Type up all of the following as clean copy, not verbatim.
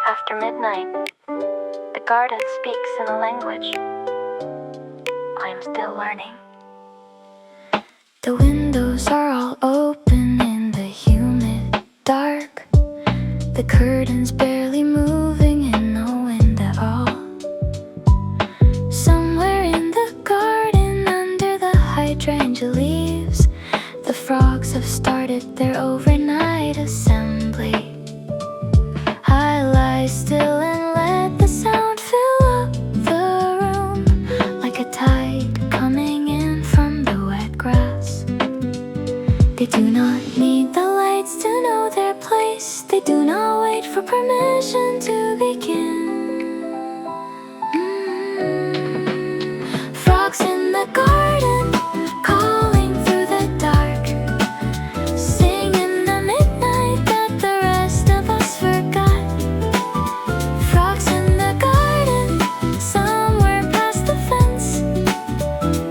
After midnight, the garden speaks in a language I am still learning. The windows are all open in the humid dark. The curtains barely moving in no wind at all. Somewhere in the garden under the hydrangea leaves, the frogs have started their overnight assembly. I lie still and let the sound fill up the room like a tide coming in from the wet grass. They do not need the lights to know their place. They do not wait for permission to begin. Frogs in the garden, calling through the dark, singing the midnight that the rest of us forgot. Frogs in the garden, somewhere past the fence,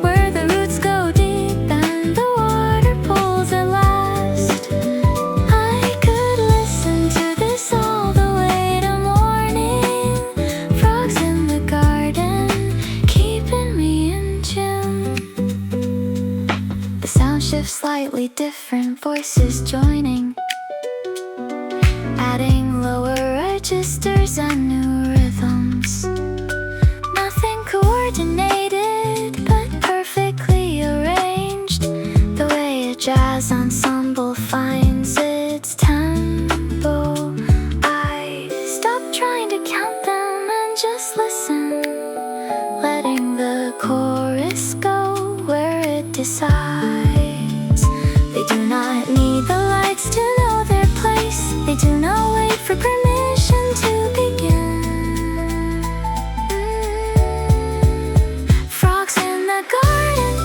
where the roots go deep and the water pools at last. I could listen to this all the way to morning. Frogs in the garden, keeping me in tune. The sound shifts slightly different, voices joining, adding lower registers and new rhythms. Nothing coordinated, but perfectly arranged, the way a jazz ensemble finds its tempo. I stop trying to count them and just listen, letting the chorus go where it decides. They do not need the lights to know their place. They do not wait for permission to begin. Frogs in the garden,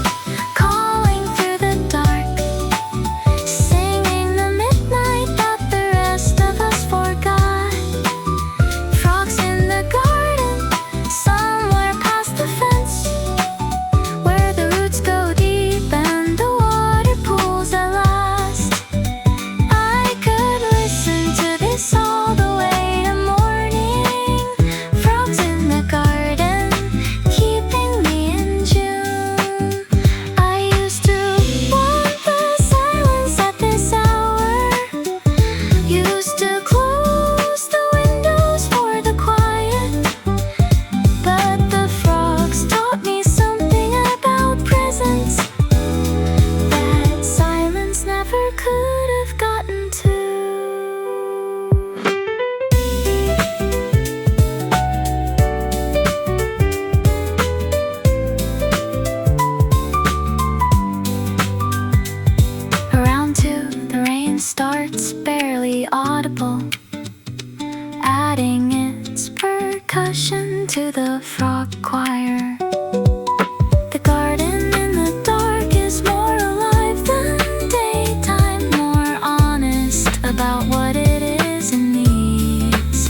calling through the dark, singing the midnight that the rest of us forgot. Frogs in the garden, somewhere past the fence, where the roots go deep and the water pools at last. I could listen to this all the way to morning. Frogs in the garden, keeping me in June. I used to want the silence at this hour, used to close the windows for the quiet, but the frogs taught me something about presence that silence never could have gotten to. Around 2, the rain starts barely audible, adding its percussion to the frog choir. The garden in the dark is more alive than daytime, more honest about what it is it needs.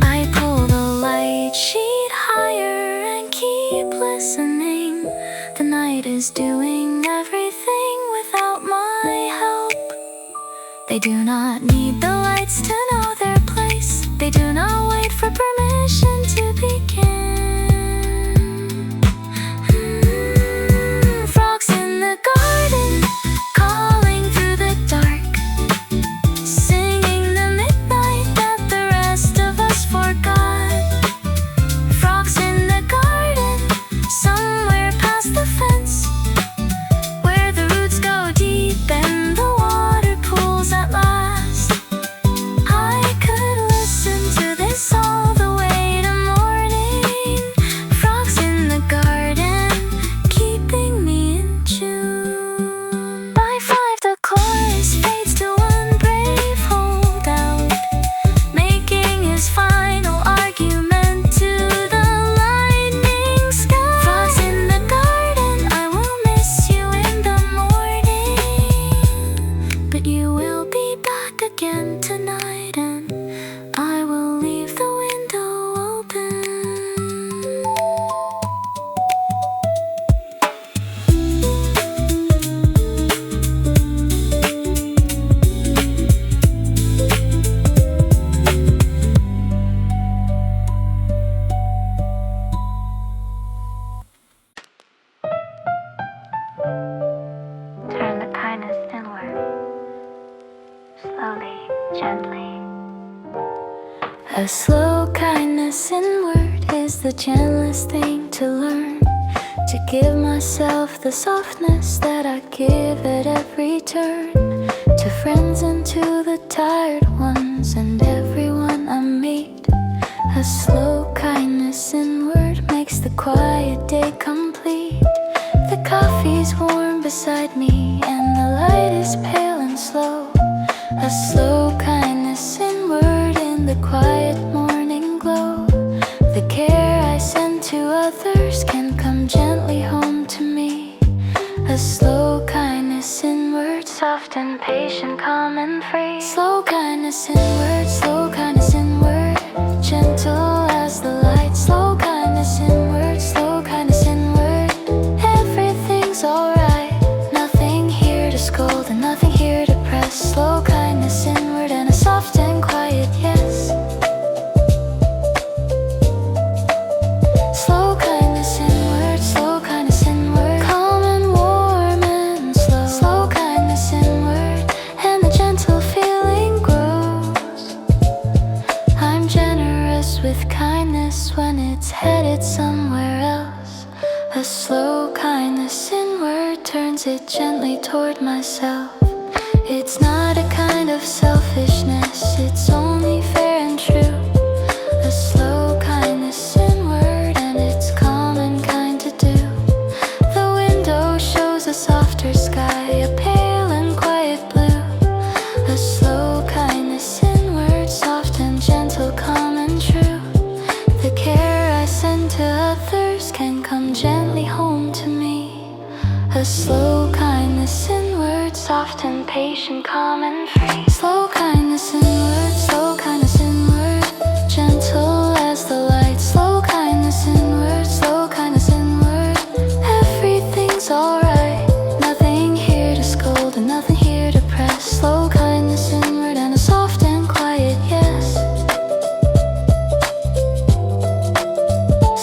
I pull the light sheet higher and keep listening. The night is doing everything without my help. They do not need the lights to know their place. They do not wait for permission to begin. Frogs in the garden, calling through the dark, singing the midnight that the rest of us forgot. Frogs in the garden, somewhere past the fence, where the roots go deep and the water pools at last. I could listen to this all the way to morning. Frogs in the garden, keeping me in tune. By 5, the chorus fades to one brave holdout, making his final argument to the lightning sky. Frogs in the garden, I will miss you in the morning, but you will be back again tonight, and I will leave the window open. slowly, gently. A slow kindness inward is the gentlest thing to learn. To give myself the softness that I give at every turn. To friends and to the tired ones and everyone I meet. A slow kindness inward makes the quiet day complete. The coffee's warm beside me and the light is pale and slow. A slow kindness inward in the quiet morning glow. The care I send to others can come gently home to me. A slow kindness inward, soft and patient, calm and free. Slow kindness inward, slow kindness inward, gentle as the light. Slow kindness inward, slow kindness inward. Everything's alright. Nothing here to scold and nothing here to press. Slow kindness inward and a soft and quiet yes. Slow kindness inward, slow kindness inward, calm and warm and slow. Slow kindness inward and the gentle feeling grows. I'm generous with kindness when it's headed somewhere else. A slow kindness inward turns it gently toward myself. It's not a kind of selfishness, it's only fair and true. A slow kindness inward and it's calm and kind to do. The window shows a softer sky, a pale and quiet blue. A slow kindness inward, soft and gentle, calm and true. The care I send to others can come gently home to me. A slow kindness inward, soft and patient, calm and free. Slow kindness inward, slow kindness inward, gentle as the light. Slow kindness inward, slow kindness inward. Everything's alright. Nothing here to scold and nothing here to press. Slow kindness inward and a soft and quiet yes.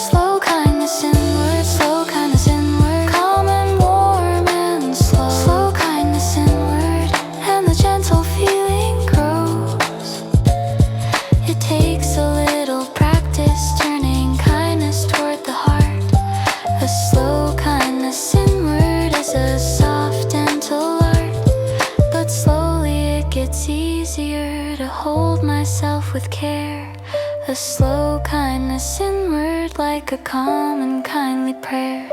Slow kindness inward, slow kindness inward, calm and warm and slow. Slow kindness inward and the gentle feeling grows. It takes a little practice turning kindness toward the heart. A slow kindness inward is a soft gentle art. But slowly it gets easier to hold myself with care. A slow kindness inward like a calm and kindly prayer.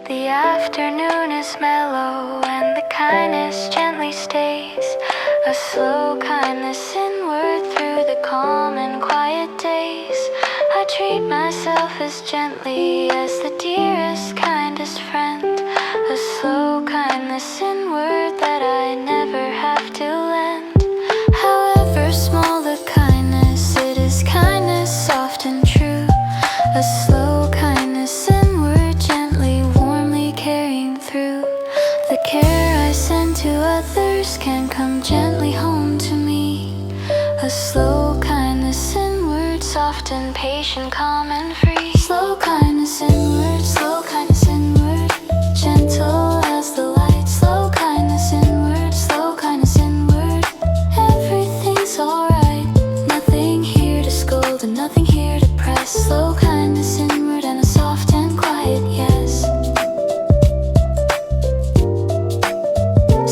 The afternoon is mellow and the kindness gently stays. A slow kindness inward through the calm and quiet days. I treat myself as gently as the dearest, kindest friend. A slow kindness inward that I never have to lend. However small the kindness, it is kindness soft and true. A slow kindness inward, gently, warmly carrying through. The care I send to others can come gently home to me. A slow kindness inward, soft and patient, calm and free. Slow kindness inward, slow kindness inward, gentle as the light. Slow kindness inward, slow kindness inward. Everything's alright. Nothing here to scold and nothing here to press. Slow kindness inward and a soft and quiet yes.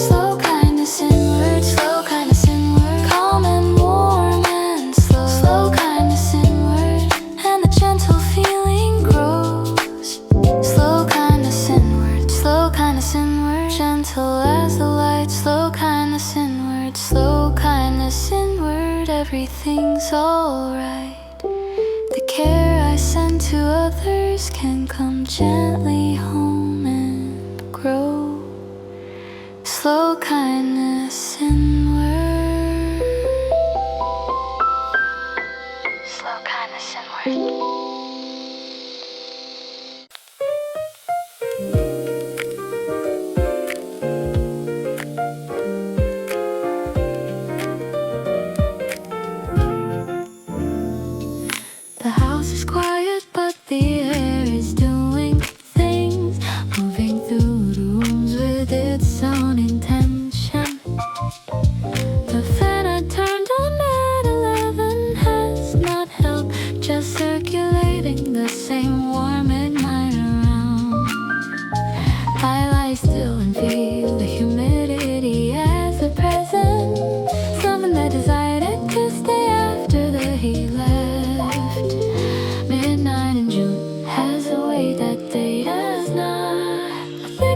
Slow kindness inward, slow kindness inward, calm and warm and slow. Slow kindness inward and the gentle feeling grows. Slow kindness inward, gentle as the light. Slow kindness inward, everything's alright. The care I send to others can come gently home and grow. Slow kindness inward. Slow kindness inward.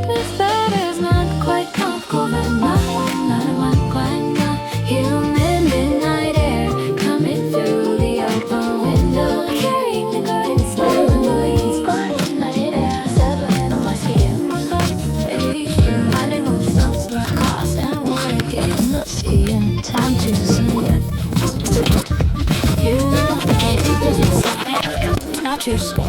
surface that is not quite comfortable, but not humid midnight air coming through the open window, carrying the garden smell of the leaves, midnight air settling on my skin. Finding what smells like cost and what it gets, not seeing time too soon. You know not too soon.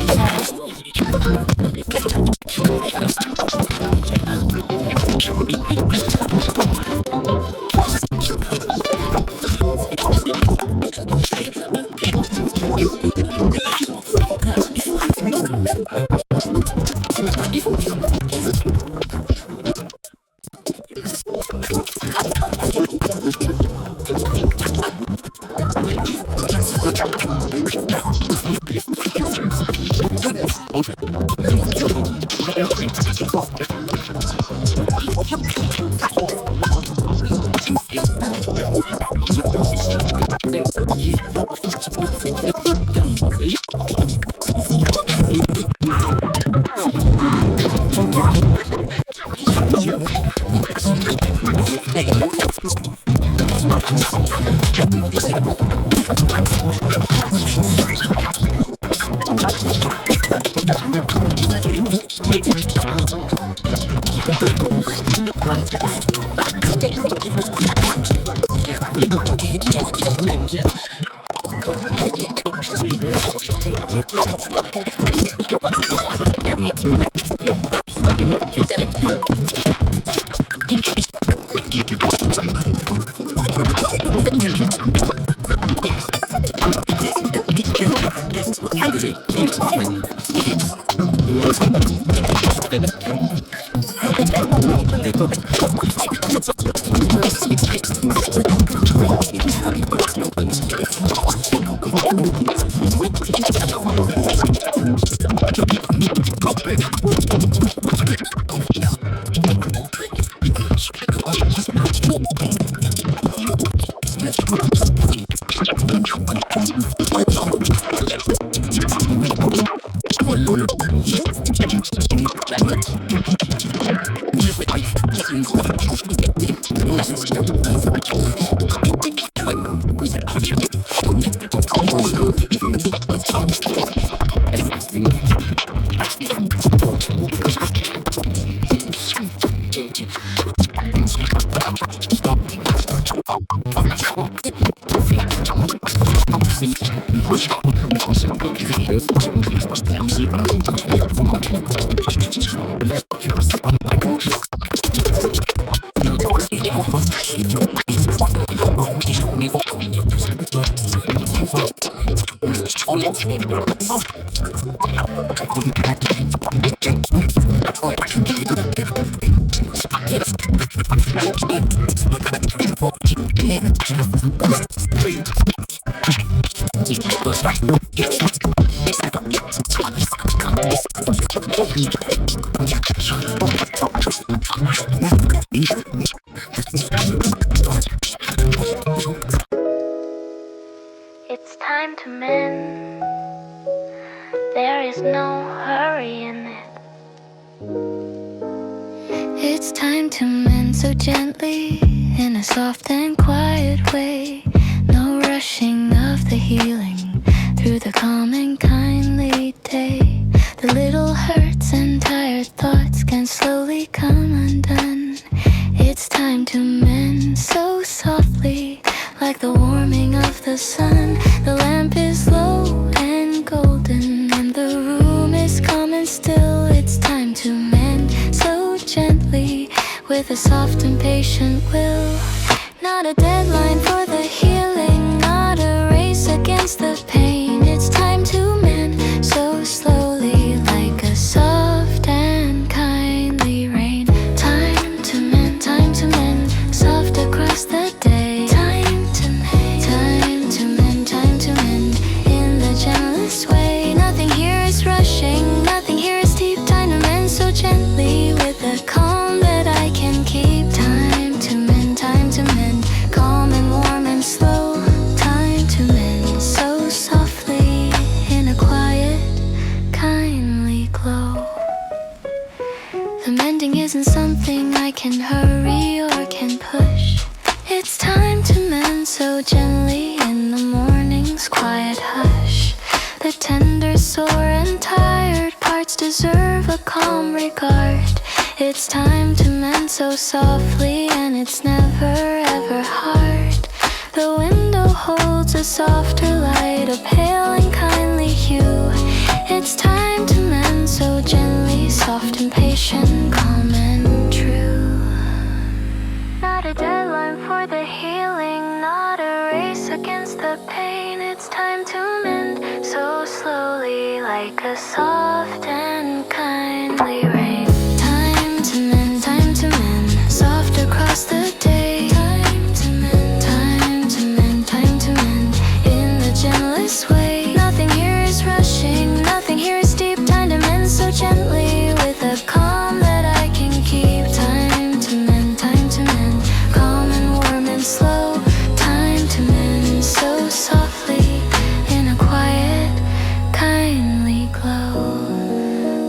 It's time to mend. There is no hurry in it. It's time to mend so gently, in a soft and quiet way. No rushing of the healing through the calm and kindly day. The little hurts and tired thoughts can slowly come undone. It's time to mend so softly, like the warming of the sun. The lamp is low and golden, and the room is calm and still. It's time to mend so gently, with a soft and patient will. Not a deadline for the healing, not a race against the pain. It's time to mend so slowly, like a soft and kindly rain. Time to mend, soft across the day. Time to mend, in the gentlest way. Nothing here is rushing, nothing here is deep. Time to mend so gently, with a calm that I can keep. Time to mend, calm and warm and slow. Time to mend so softly. The mending isn't something I can hurry or can push. It's time to mend so gently in the morning's quiet hush. The tender, sore and tired parts deserve a calm regard. It's time to mend so softly and it's never ever hard. The window holds a softer light, a pale and kindly hue. It's time to mend so gently, soft and patient, calm and true. Not a deadline for the healing, not a race against the pain. It's time to mend so slowly, like a soft and kindly rain. Time to mend, soft across the day. Time to mend, time to mend, in the gentlest way. Nothing here is rushing, nothing here is deep. Time to mend so gently, with a calm that I can keep. Time to mend, calm and warm and slow. Time to mend so softly, in a quiet, kindly glow.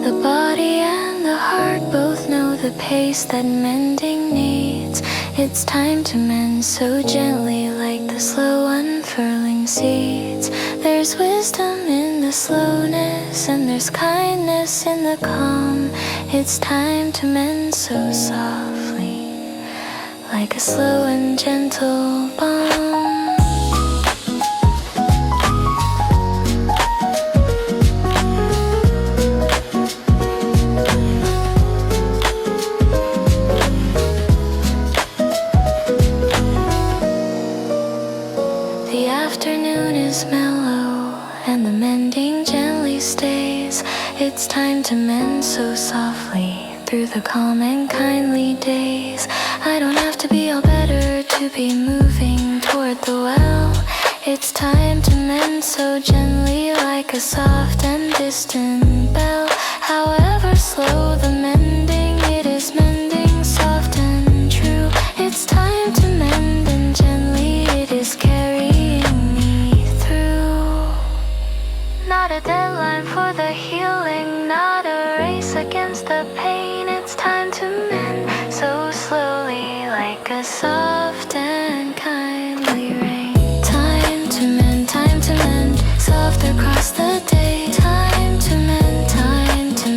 The body and the heart both know the pace that mending needs. It's time to mend so gently, like the slow unfurling seeds. There's wisdom in the slowness, and there's kindness in the calm. It's time to mend so softly, like a slow and gentle balm. The afternoon is mellow and the mending gently stays. It's time to mend so softly through the calm and kindly days. I don't have to be all better to be moving toward the well. It's time to mend so gently, like a soft and distant bell. However slow the mending, it is mending soft and true. It's time to mend and gently it is carrying me through. Not a deadline for the healing, not a race against the pain. It's time to mend so slowly, like a soft and kindly rain. Time to mend, soft across the day. Time to mend, time to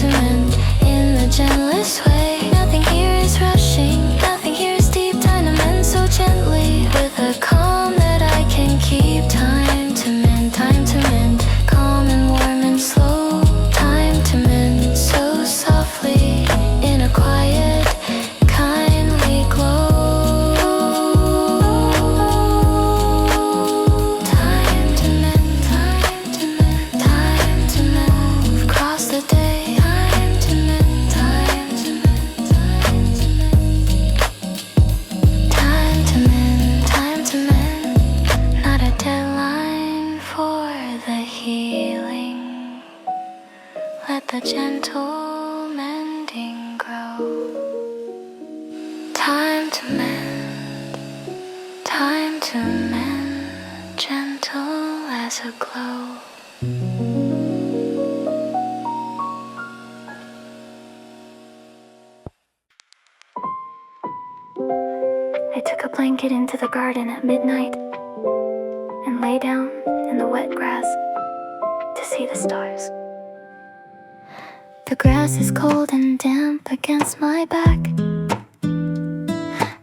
mend, in the gentlest way. Nothing here is rushing, nothing here is deep. Time to mend so gently, with a calm that I can keep. Time to mend, calm and warm and slow. Time to mend so softly, in a quiet, kindly glow. Time to mend, time to move across the day. Time to mend, time to mend, not a deadline for the healing. Let the gentle mending grow. Time to mend, gentle as a glow. I took a blanket into the garden at midnight and lay down in the wet grass to see the stars. The grass is cold and damp against my back.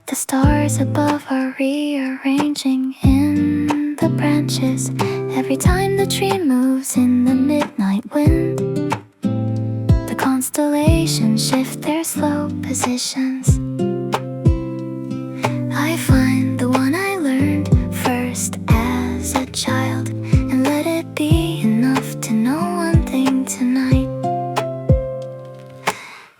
The stars above are rearranging in the branches every time the tree moves in the midnight wind. The constellations shift their slow positions. I find the one I learned first as a child and let it be enough to know one thing tonight.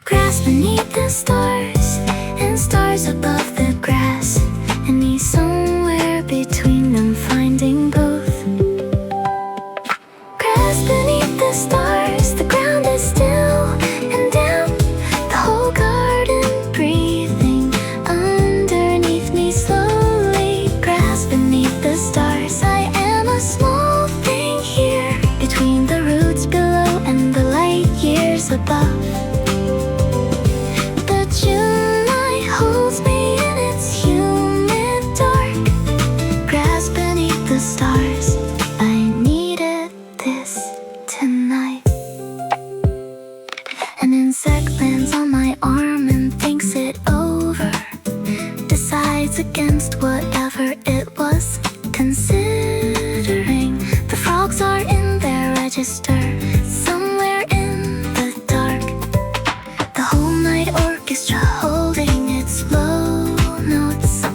Grass beneath the stars and stars above the grass, and me somewhere between them, finding both. Grass beneath the stars, the ground is still and damp, the whole garden breathing underneath me slowly. Grass beneath the stars, I am a small thing here, between the roots below and the light years above. insect lands on my arm and thinks it over, decides against whatever it was considering. The frogs are in their register, somewhere in the dark. The whole night orchestra holding its low notes.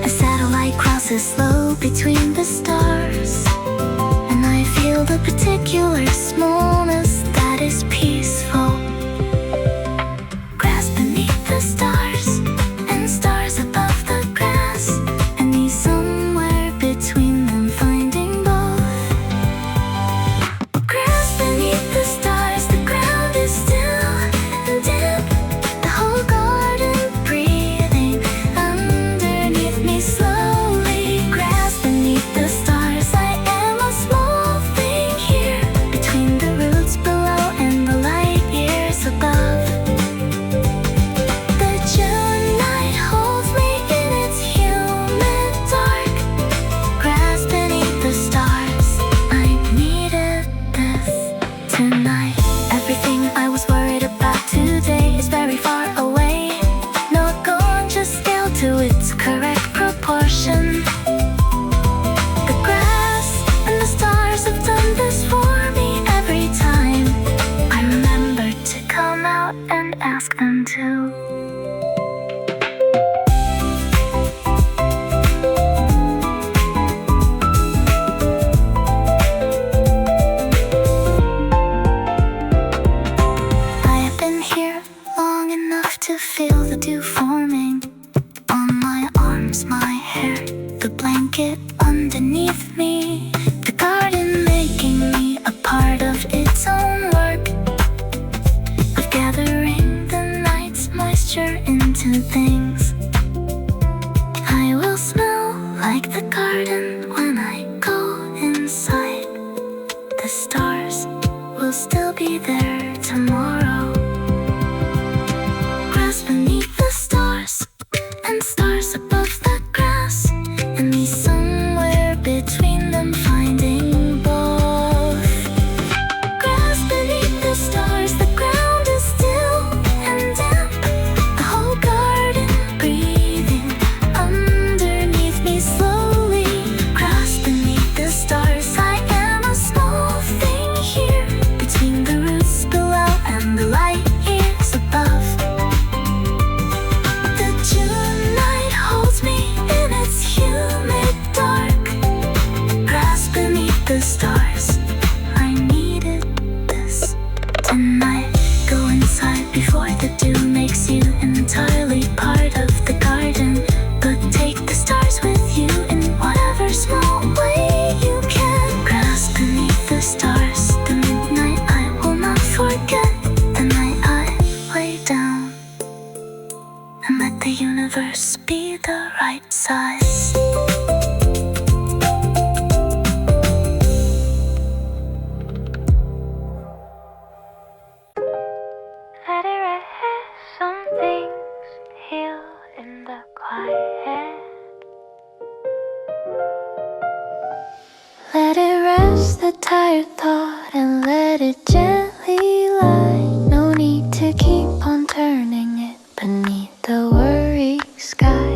A satellite crosses slow between the stars, and I feel the particular smallness that is peaceful. Grass beneath the stars, and stars above the grass, and me somewhere between them finding both. Grass beneath the stars, the ground is still and damp, the whole garden breathing underneath me slowly. Grass beneath the stars, I am a small thing here, between the roots below and the light years above. The June night holds me in its humid dark. Grass beneath the stars, I needed this tonight. Everything I was worried about today is very far away. Not gone, just scaled to its correct proportion. The grass and the stars have done this for me every time I remember to come out and ask them to. I have been here long enough to feel the dew forming on my arms, my hair, the blanket underneath me, the garden making me a part of its own work of gathering the night's moisture into things. I will smell like the garden when I go inside. The stars will still be there tomorrow. Grass beneath the stars, and stars above the grass, and me somewhere between them finding both. Grass beneath the stars, the ground is still and damp, the whole garden breathing underneath me slowly. Grass beneath the stars, I am a small thing here, between the roots below and the light years above. The June night holds me in its humid dark. Grass beneath the stars, I needed this tonight. Go inside before the dew makes you entirely part of the garden, but take the stars with you in whatever small way you can. Grass beneath the stars, the midnight I will not forget, the night I lay down and let the universe be the right size. Let it rest, some things heal in the quiet. Let it rest, the tired thought, and let it gently lie. No need to keep on turning it beneath the worry sky.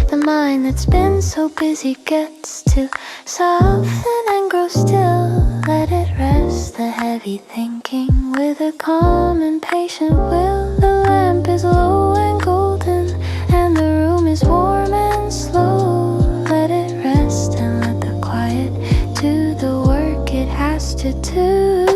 The mind that's been so busy gets to soften and grow still. Let it rest, the heavy thinking, with a calm and patient will. The lamp is low and golden, and the room is warm and slow. Let it rest and let the quiet do the work it has to do.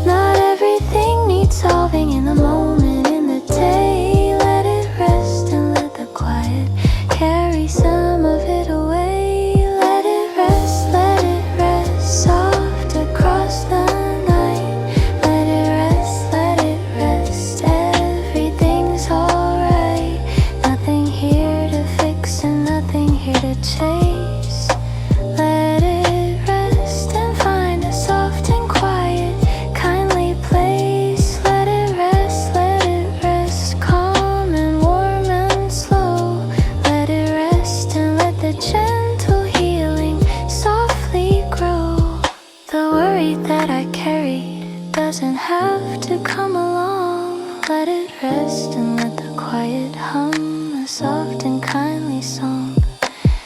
Not everything needs solving in the moment, in the day. Let it rest and let the quiet carry some of it away. Let it rest, soft across the night. Let it rest let it rest and let the quiet hum a soft and kindly song.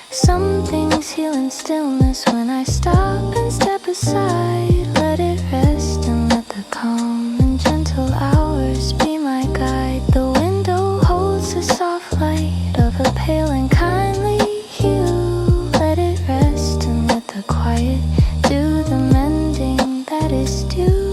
Some things heal in stillness when I stop and step aside. Let it rest and let the calm and gentle hours be my guide. The window holds the soft light of a pale and kindly hue. Let it rest and let the quiet do the mending that is due.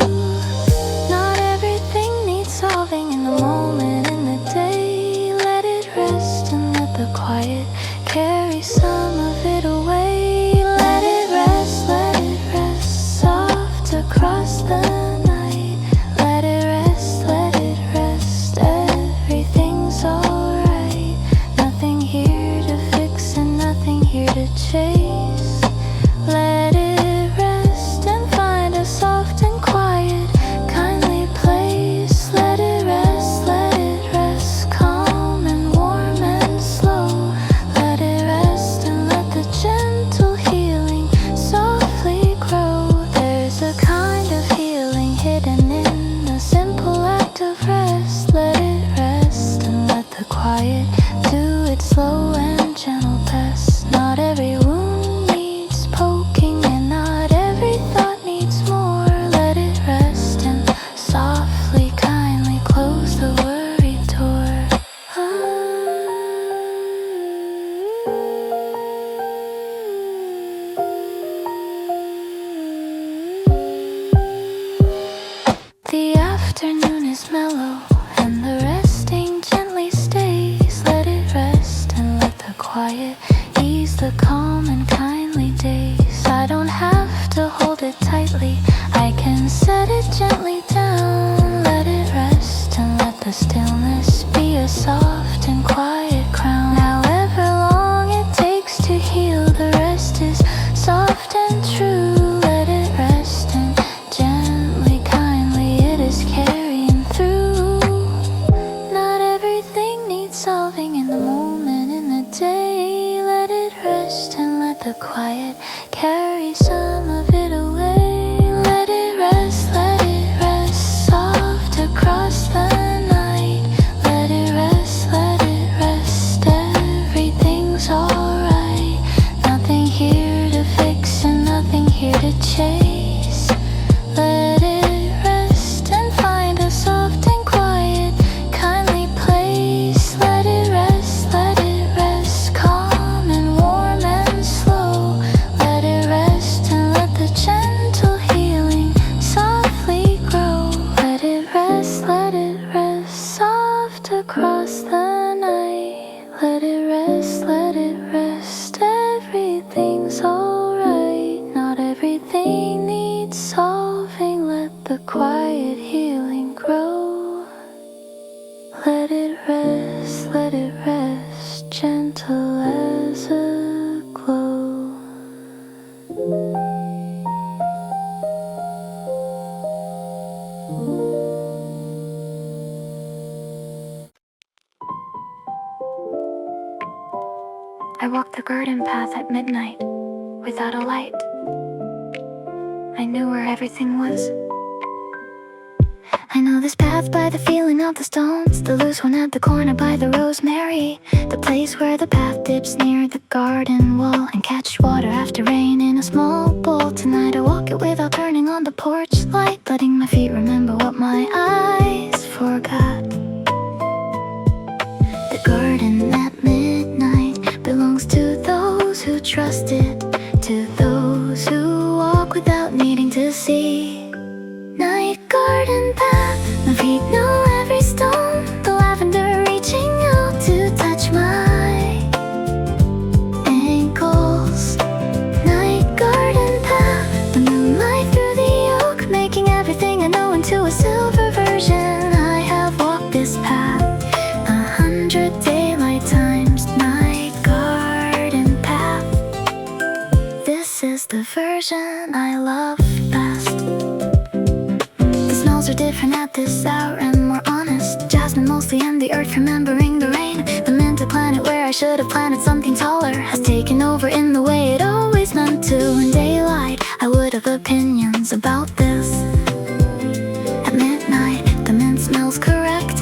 Not everything needs solving in the moment, in the day. Let it rest and let the quiet carry some of it away. Let it rest soft across the night. Let it rest, everything's alright. Nothing here to fix and nothing here to chase. Let it rest and find a soft and quiet, kindly place. Let it rest, calm and warm and slow. Let it rest and let the gentle healing softly grow. There's a kind of healing hidden in the simple act of rest. Let it rest and let the quiet do its slow and gentle best. Not every wound needs poking and not every thought needs more. Let it rest and softly, kindly close the worried door. The afternoon is mellow and the resting gently stays. Let it rest and let the quiet ease the calm and kindly days. I don't have to hold it tightly, I can set it gently down. Let it rest and let the stillness be a soft and quiet crown. However long it takes to heal, the rest is soft and true. Let it rest and gently, kindly it is carrying through. Not everything needs solving in the moment, in the day. Let it rest and let the quiet carry some of it away. Let it rest, soft across the night. Let it rest, everything's alright. Nothing here to fix and nothing here to chase. Let it rest and find a soft and quiet, kindly place. Let it rest, calm and warm and slow. Let it rest and let the gentle healing softly grow. Let it rest, soft across the night. Let it rest, everything's alright. Not everything needs solving, let the quiet healing grow. Let it rest, gentle as a glow. I walked the garden path at midnight without a light. I knew where everything was. I know this path by the feeling of the stones, the loose one at the corner by the rosemary, the place where the path dips near the garden wall and catch water after rain in a small bowl. Tonight I walk it without turning on the porch light, letting my feet remember what my eyes forgot. The garden at midnight belongs to those who trust it, to those who walk without needing to see. Night garden path, my feet know every stone, the lavender reaching out to touch my ankles. Night garden path, the moonlight through the oak, making everything I know into a silver version. I have walked this path 100 daylight times. Night garden path, this is the version I love best. Are different at this hour and more honest. Jasmine mostly and the earth remembering the rain. The minted planet where I should have planted something taller has taken over in the way it always meant to. In daylight I would have opinions about this. At midnight the mint smells correct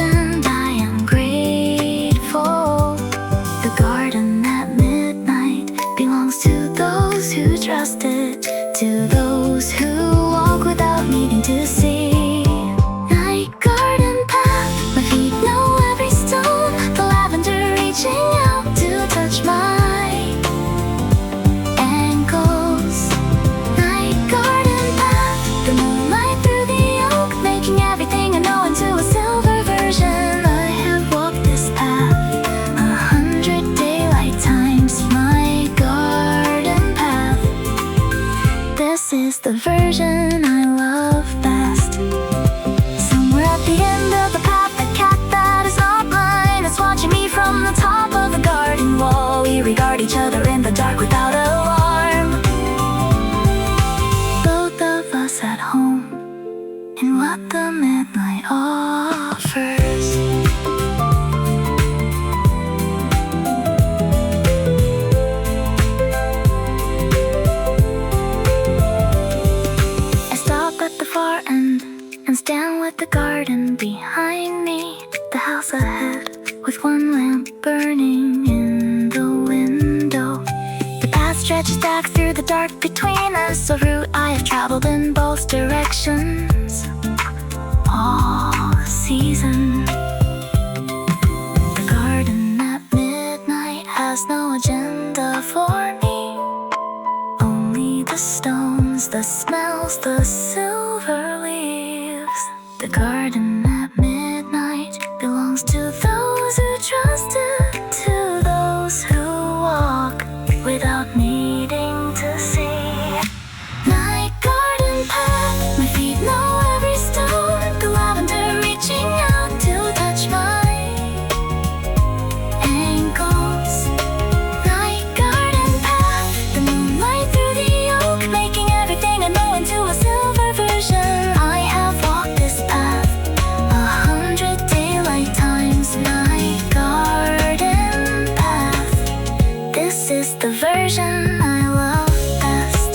the version I love best. Somewhere at the end of the path, the cat that is not mine is watching me from the top of the garden wall. We regard each other in the dark without alarm. Both of us at home in what the midnight offers. I stop at the far end and stand with the garden behind me, the house ahead with one lamp burning in the window. The path stretches back through the dark between us, a route I have traveled in both directions all season. The garden at midnight has no agenda for me, only the stones, the smells, the silver leaves. The garden at midnight belongs to those who trust it, to those who walk without needing to see. Night garden path, my feet know every stone, the lavender reaching out to touch my ankles. Night garden path, the moonlight through the oak, making everything I know into a silver version. I have walked this path 100 daylight times. Night garden path, this is the version I love best.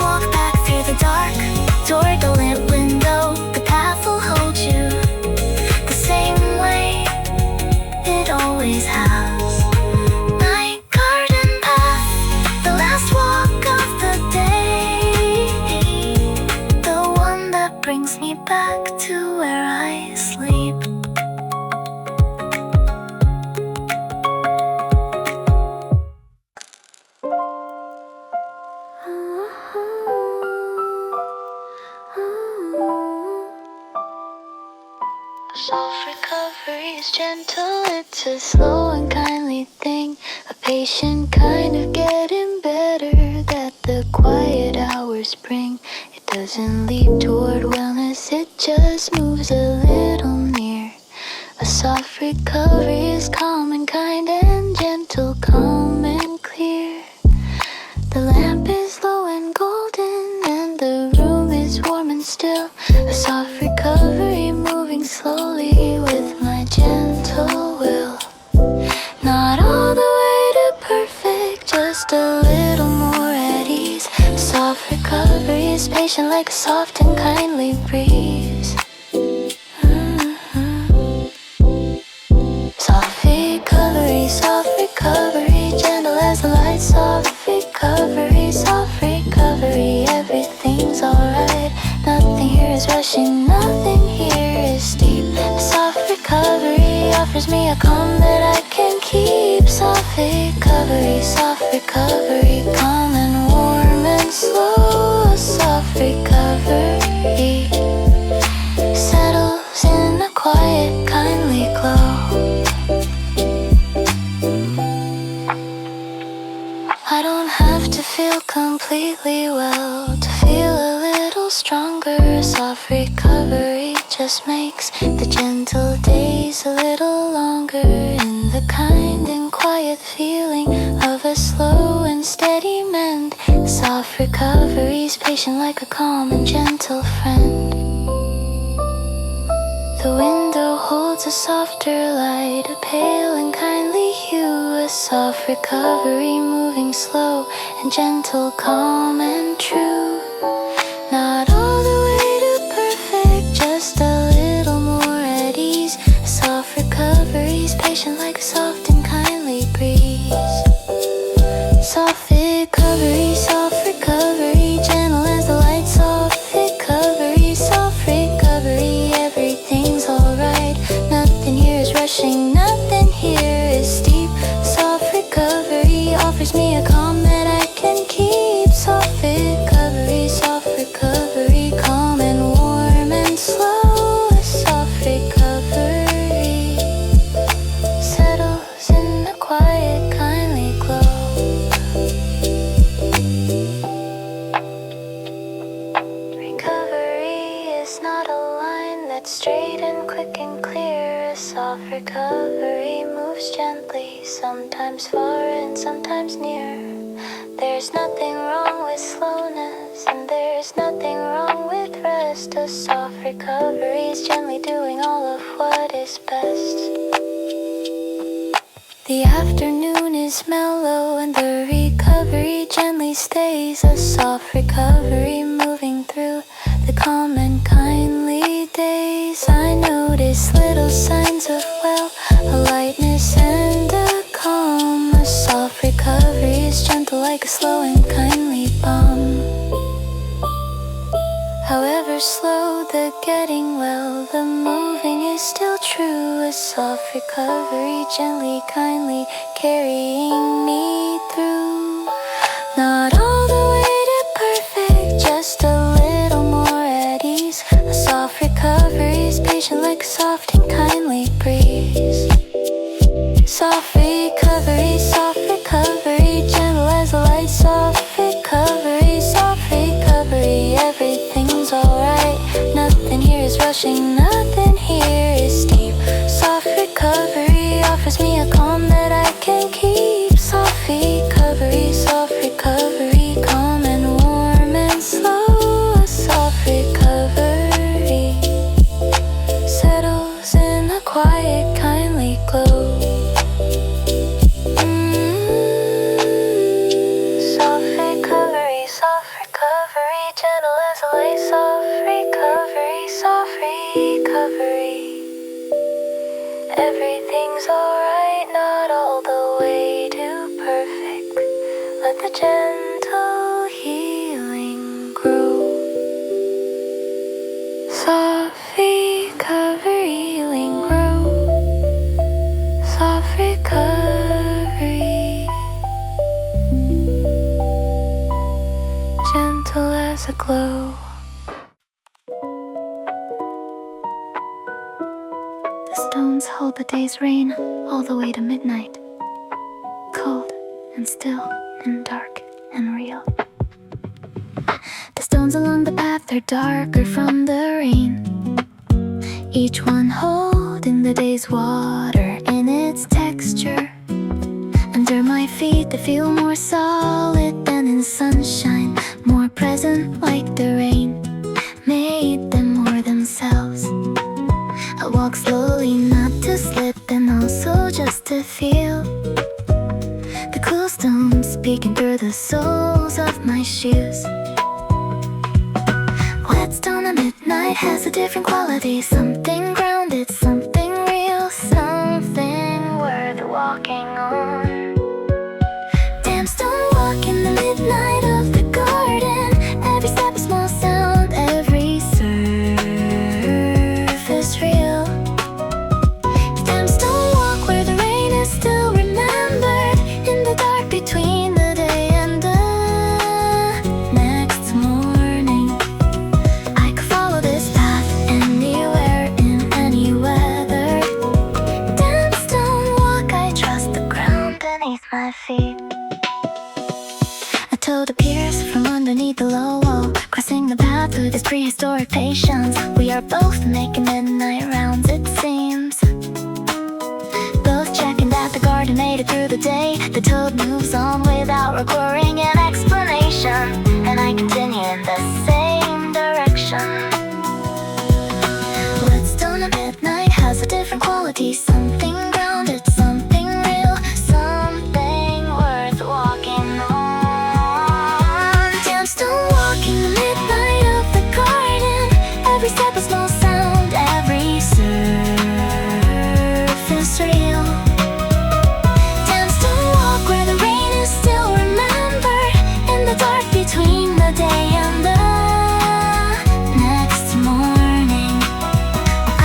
Walk back through the dark toward the lit window. The path will hold you the same way it always has. Night garden path, the last walk of the day, the one that brings me back to where I sleep. Soft recovery is gentle, it's a slow and kindly thing, a patient kind of getting better that the quiet hours bring. It doesn't leap toward wellness, it just moves a little near. A soft recovery is calm and kind and gentle, calm and clear. The lamp is low and golden and the room is warm and still. A soft recovery moving slowly with my gentle will. Not all the way to perfect, just a little more at ease. A soft recovery is patient like a soft and kindly breeze. Soft recovery, gentle as the light. Soft recovery, everything's alright. Nothing here is rushing, nothing here is steep. Soft recovery offers me a calm that I can keep. Soft recovery, calm and warm and slow. Soft recovery settles in a quiet, kindly glow. I don't have to feel completely well to feel a little stronger. Soft recovery just makes the gentle days a little longer, in the kind and quiet feeling of a slow and steady mend. Soft recovery's patient like a calm and gentle friend. The window holds a softer light, a pale and kindly hue. A soft recovery moving slow and gentle, calm and true. Not all the way to perfect, just a little more at ease. A soft recovery's patient like a soft and kindly breeze. Soft recovery, gentle as the light. Soft recovery, everything's alright. Nothing here is rushing, nothing here is steep. Soft recovery offers me a calm that I can keep. Soft recovery, It's straight and quick and clear. A soft recovery moves gently, sometimes far and sometimes near. There's nothing wrong with slowness, and there's nothing wrong with rest. A soft recovery is gently doing all of what is best. The afternoon is mellow and the recovery gently stays. A soft recovery moving through the calm and kindly days. I notice little signs of, well, a lightness and a calm. A soft recovery is gentle like a slow and kindly balm. However slow the getting well, the moving is still true. A soft recovery gently, kindly carrying me through. Not all the way to perfect, just a little more at ease. A soft recovery is patient like a soft and kindly breeze. Soft recovery, gentle as a light. Soft recovery, everything's alright. Nothing here is rushing, nothing here is deep. Soft recovery offers me a calm that I can keep. Soft recovery, calm and warm and slow. A soft recovery settles in a quiet, kindly glow. Soft recovery, gentle as a light. Soft recovery, everything's alright, not all the way to perfect. Let the gentle healing grow. Soft recovery, healing grow. Soft recovery, gentle as a glow. The stones hold the day's rain all the way to midnight. Cold and still and dark and real. The stones along the path are darker from the rain, each one holding the day's water in its texture. Under my feet they feel more solid than in sunshine, more present like the rain made them more themselves. I walk slowly, not to slip, and also just to feel the cool stones peeking through the soles of my shoes. Wet stone at midnight has a different quality, something grounded, something real, something worth walking on. Damn stone walk in the midnight of the garden. Every step a small sound, every surface real. Damn stone walk where the rain is still remembered, in the dark between the day and the next morning. I could follow this path anywhere, in any weather. Damn stone walk, I trust the ground beneath my feet. A toad appears from underneath the low wall, crossing the path with his prehistoric patience. We are both making midnight rounds, it seems. Both checking that the garden made it through the day. The toad moves on without requiring an explanation, and I continue in the same direction. Whetstone at midnight has a different quality, something grounded, something real, something worth walking on. Damn stone walk in the midnight of the garden. Every step a small sound, every surface real. Damn stone walk where the rain is still remembered, in the dark between the day and the next morning.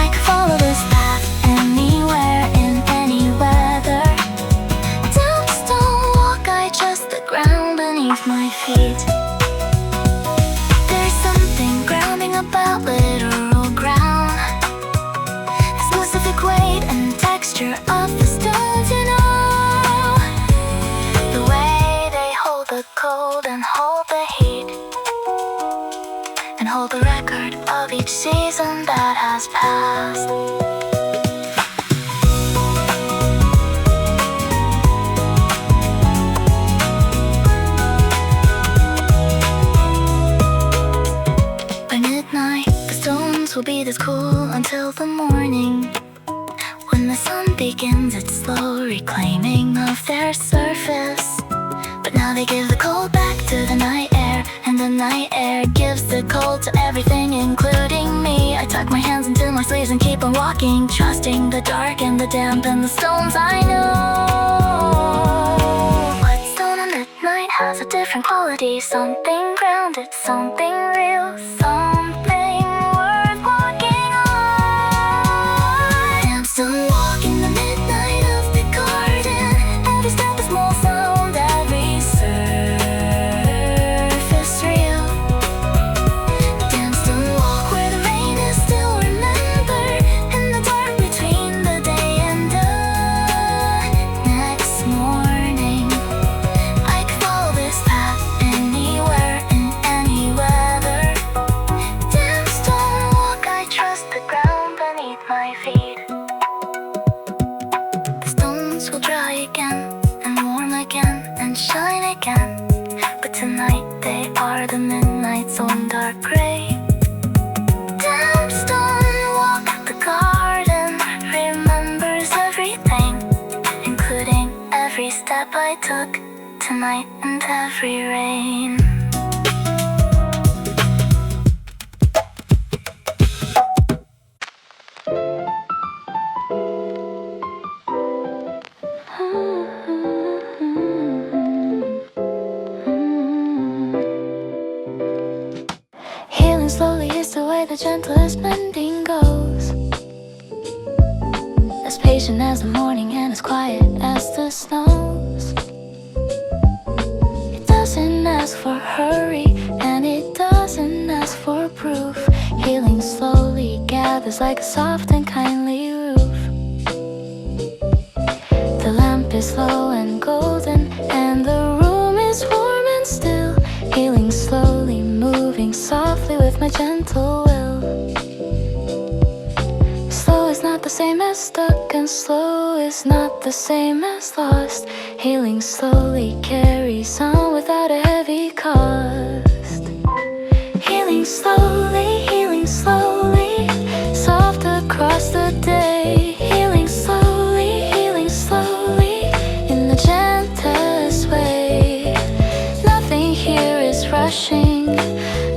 I could follow this path anywhere, in any weather. Down stone walk, I trust the ground beneath my feet. There's something grounding about literal ground, the specific weight and texture of the stones, you know. The way they hold the cold and hold the heat, and hold the record of each season that has passed. past. By midnight, the stones will be this cool until the morning, when the sun begins its slow reclaiming of their surface. But now they give the cold back to the night air, and the night air gives the cold to everything, including me. I tuck my hands into my sleeves and keep on walking, trusting the dark and the damp and the stones I know. But stone at midnight has a different quality, something grounded, something real, something worth walking on. I'm still walking the midnight of the garden. Every step a small sound, every surface real. Damn still walk where the rain is still remembered, in the dark between the day and the next morning. I could follow this path anywhere in any weather. Damn stone walk, I trust the ground beneath my feet. The stones will dry again, and warm again, and shine again. But tonight they are the midnight's own dark gray. Damn stone walk, the garden remembers everything, including every step I took tonight and every rain. Healing slowly is the way the gentlest mending goes, as patient as the morning and as quiet as the snows. It doesn't ask for hurry, and it doesn't ask for proof. Healing slowly gathers like a soft and kindly roof. The lamp is low and golden, and the room is warm and still. Healing slowly, moving softly with my gentle will. Slow is not the same as stuck, and slow is not the same as lost. Healing slowly carries on without a heavy cost. Healing slowly, soft across the day. Healing slowly, in the gentlest way. Nothing here is rushing,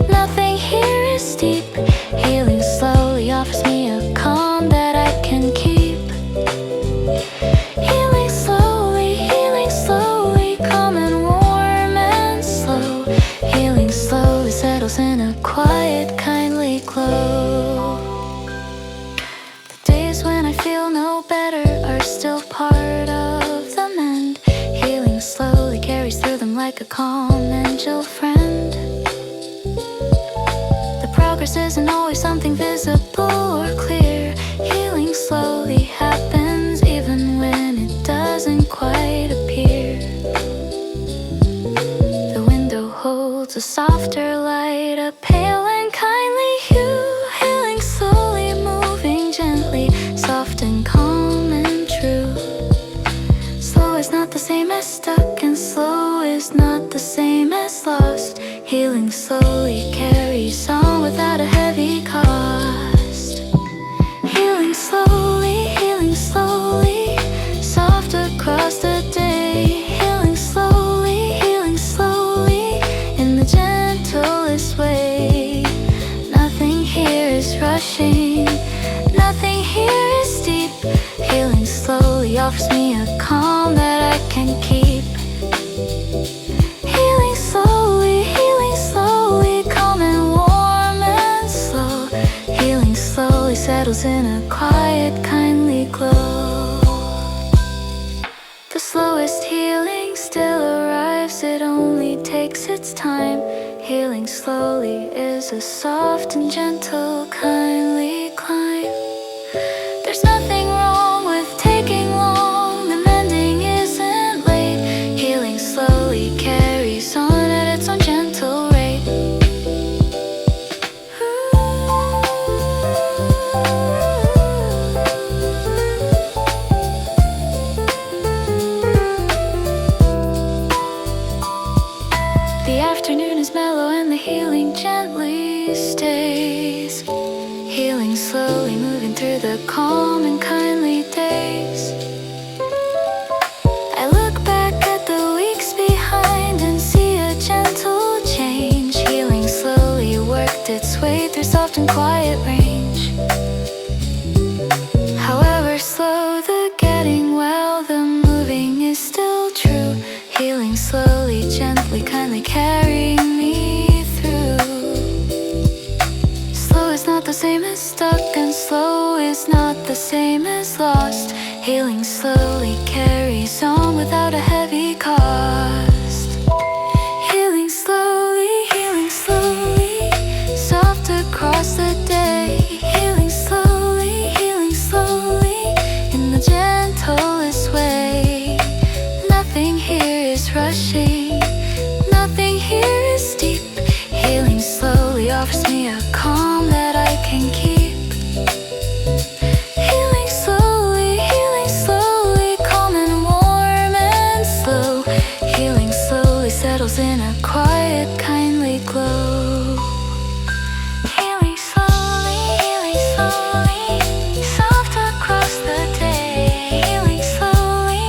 nothing here is deep. Healing slowly offers me a calm that I can keep. Healing slowly, calm and warm and slow. Healing slowly settles in a quiet, kindly glow. The days when I feel no better are still part of the mend. Healing slowly carries through them like a calm angel friend. The progress isn't always something visible or clear. Healing slowly happens even when it doesn't quite appear. The window holds a softer light, a pale and kindly hue. Healing slowly, moving gently, soft and calm and true. Slow is not the same as stuck, and slow is not the same as lost. Healing slowly carries on without a heavy cost. Healing slowly, soft across the day. Healing slowly, in the gentlest way. Nothing here is rushing, nothing here is deep. Healing slowly offers me a calm that I can keep. Healing slowly, calm and warm and slow. Healing slowly settles in a quiet, kindly glow. The slowest healing still arrives, it only takes its time. Healing slowly is a soft and gentle, kindly climb. There's nothing wrong with taking long, the mending isn't late. Healing slowly carries on at its own gentle rate. slowly moving through the calm and kindly days. I look back at the weeks behind and see a gentle change. Healing slowly worked its way through soft and quiet range. However slow the getting well, the moving is still true. Healing slowly, gently, kindly carrying me through. Slow is not the same as stuck, and slow is not the same as lost. Healing slowly carries on without a heavy cost. Healing slowly, soft across the day. Healing slowly, in the gentlest way. Nothing here is rushing, nothing here is deep. Healing slowly offers me a calm that I can keep. Healing slowly, calm and warm and slow. Healing slowly settles in a quiet, kindly glow. Healing slowly, soft across the day. Healing slowly,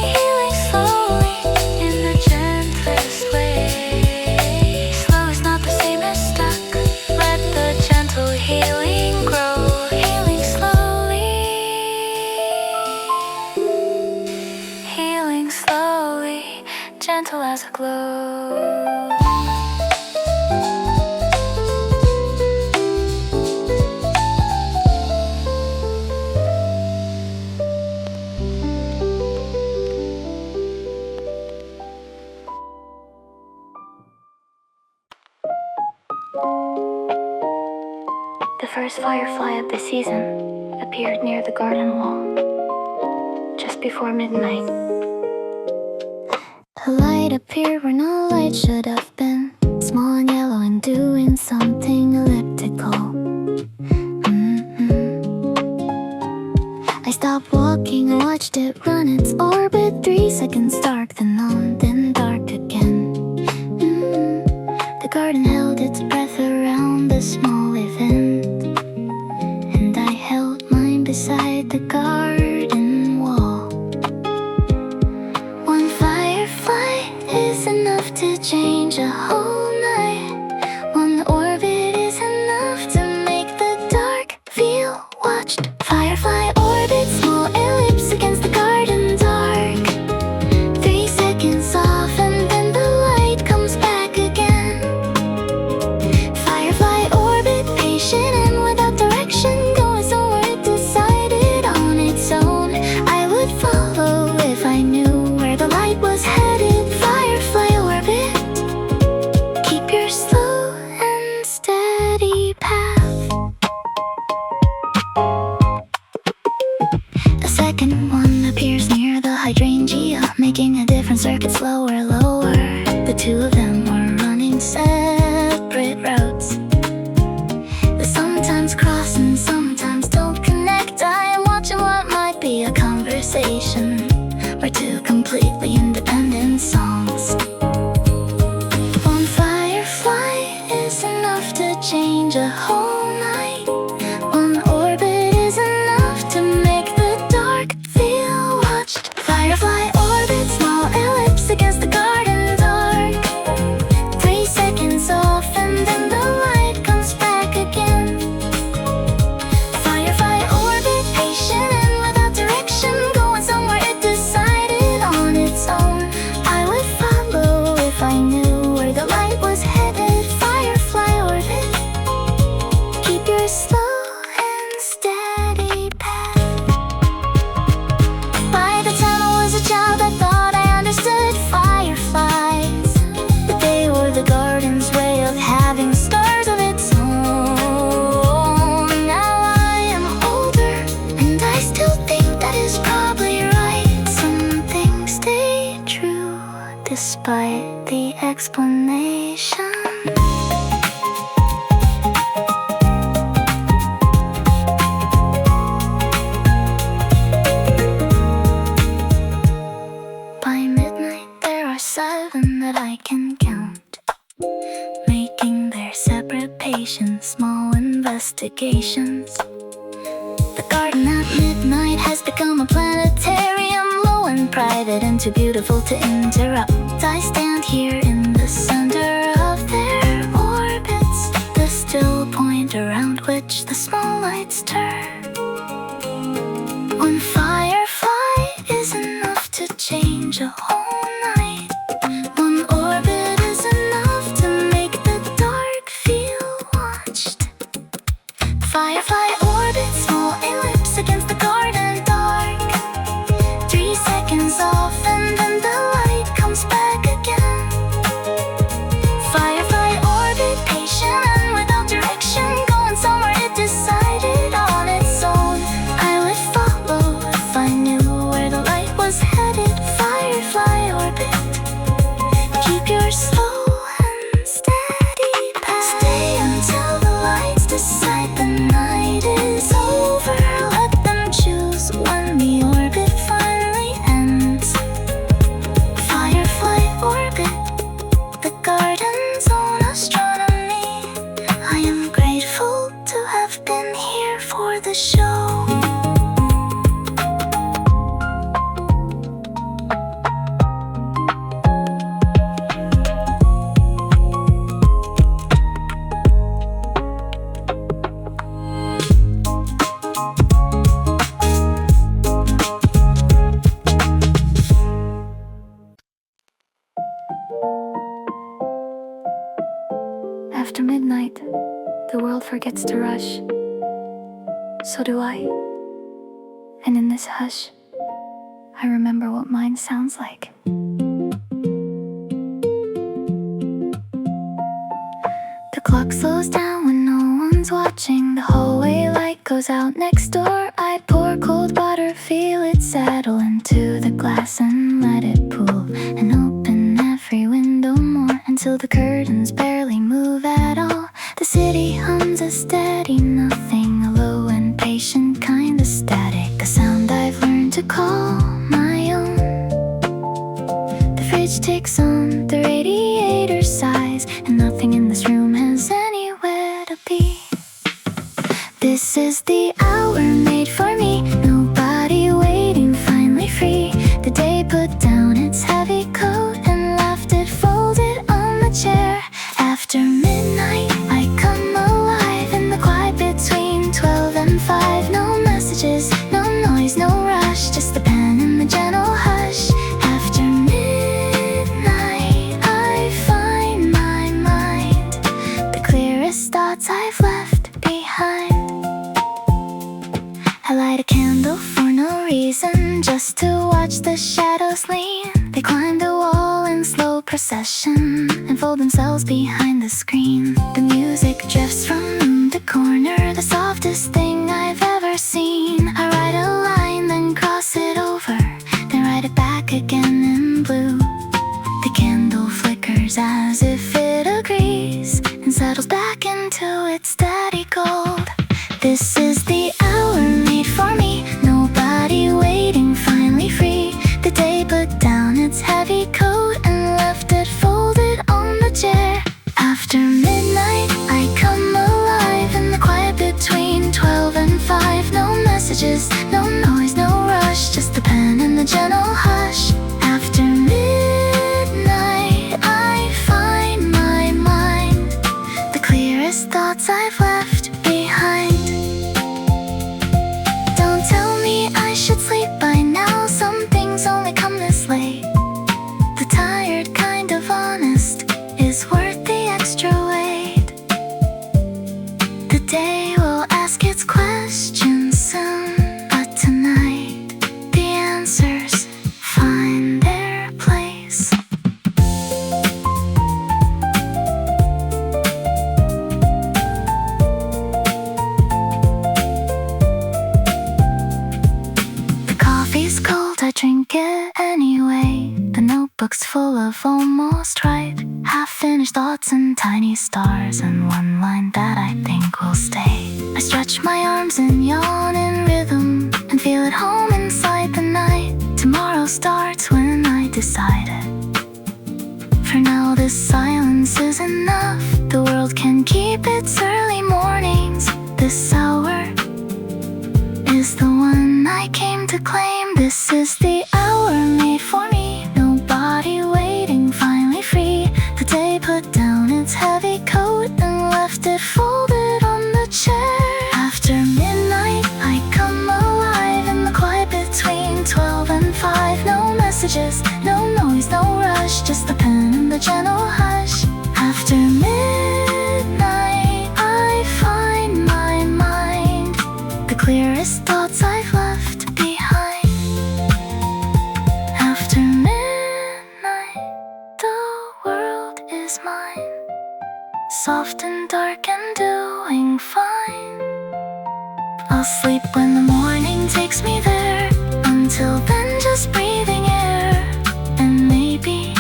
in the gentlest way. Slow is not the same as stuck. Let the gentle healing grow. Healing slowly, gentle as a glow. The first firefly of the season appeared near the garden wall, just before midnight. A light appeared where no light should have been, small and yellow and doing something elliptical. I stopped walking and watched it run its orbit. 3 seconds dark, then on, then dark again. The garden held its breath around the small event, and I held mine beside the garden wall. One firefly is enough to change a whole night. One orbit is enough to make the dark feel watched. Firefly orbit, small ellipse against the garden dark. 3 seconds off and then the light comes back again. Firefly orbit, patient and without direction, going somewhere decided on its own. I would follow if I knew where the light was headed. Firefly orbit, keep your slow and steady path. A second one appears near the hydrangea, making a different circuit slower, lower. The two of them were running separate routes. They sometimes cross and sometimes don't connect. I am watching what might be a conversation or two completely independent songs. One firefly is enough to change a whole night. One orbit is enough to make the dark feel watched. Firefly orbit, small ellipse against the garden dark. 3 seconds off and then the light comes back again. Firefly orbit, patient and without direction, going somewhere it decided on its own. I would follow if I knew where the light was headed. Firefly orbit, keep your slow and steady path. By the time I was a child, I thought I understood fireflies, but they were the garden's way of having stars of its own. Now I am older, and I still think that is probably right. Some things stay true despite the explanation. By midnight, there are 7 that I can count, making their separate patients small investigations. vivid and too beautiful to interrupt. I stand here in the center of their orbits, the still point around which the small lights turn. One firefly is enough to change a whole night. One orbit is enough to make the dark feel watched. Firefly orbit, small ellipse against the garden dark. 3 seconds off and then the light comes back again. Firefly orbit, patient and without direction, going somewhere it decided on its own. I would follow if I knew where the light was headed. Firefly orbit, keep your slow and steady path. Stay until the lights decide the night is over. Let them choose when the orbit finally ends. Firefly orbit, the garden's own astronomy. I am grateful to have been here for the show. After midnight, the world forgets to rush. So do I. And in this hush, I remember what mine sounds like. The clock slows down when no one's watching. The hallway light goes out next door. I pour cold water, feel it settle into the glass and let it pool. And open every window more until the curtains barely move at all. The city hums a steady nothing, a low and patient kind of static, a sound I've learned to call my own. The fridge ticks on, the radiator sighs, and nothing in this room has anywhere to be. This is the hour made for me, nobody waiting, finally free. The day put down its heavy coat and left it folded on the chair. After midnight, I come alive in the quiet between 12 and 5. No messages, no noise, no rush, just the pen and the gentle hush. After midnight, I find my mind, the clearest thoughts I've left behind. I light a candle for no reason, just to watch the shadows lean. They climb the wall in slow procession and fold themselves behind the screen. The music drifts from room to corner, the softest thing I've ever seen. I write a line, then cross it over, then write it back again in blue. The candle flickers as if it agrees and settles back into its steady gold. This is the hour made for me, nobody waiting, finally free. The day put down its heavy coat and left it folded on the chair. After midnight, I come alive in the quiet between 12 and 5. No messages, no noise, no rush, just the pen and the gentle hush. After midnight, I find my mind, the clearest thoughts I've left behind. Don't tell me I should sleep by now, some things only come this late. The tired kind of honest is worth the extra weight. The day will ask its questions soon, but tonight the answers find their place. The coffee's cold, I drink it anyway. The notebook's full of almost right, half-finished thoughts and tiny stars, and one line that I think will stay. I stretch my arms and yawn in rhythm and feel at home inside the night. Tomorrow starts when I decide it. For now this silence is enough, the world can keep its early mornings. This hour is the one I came to claim. This is the hour made for me. thoughts I've left behind. After midnight, the world is mine, soft and dark and doing fine. I'll sleep when the morning takes me there. Until then, just breathing air, and maybe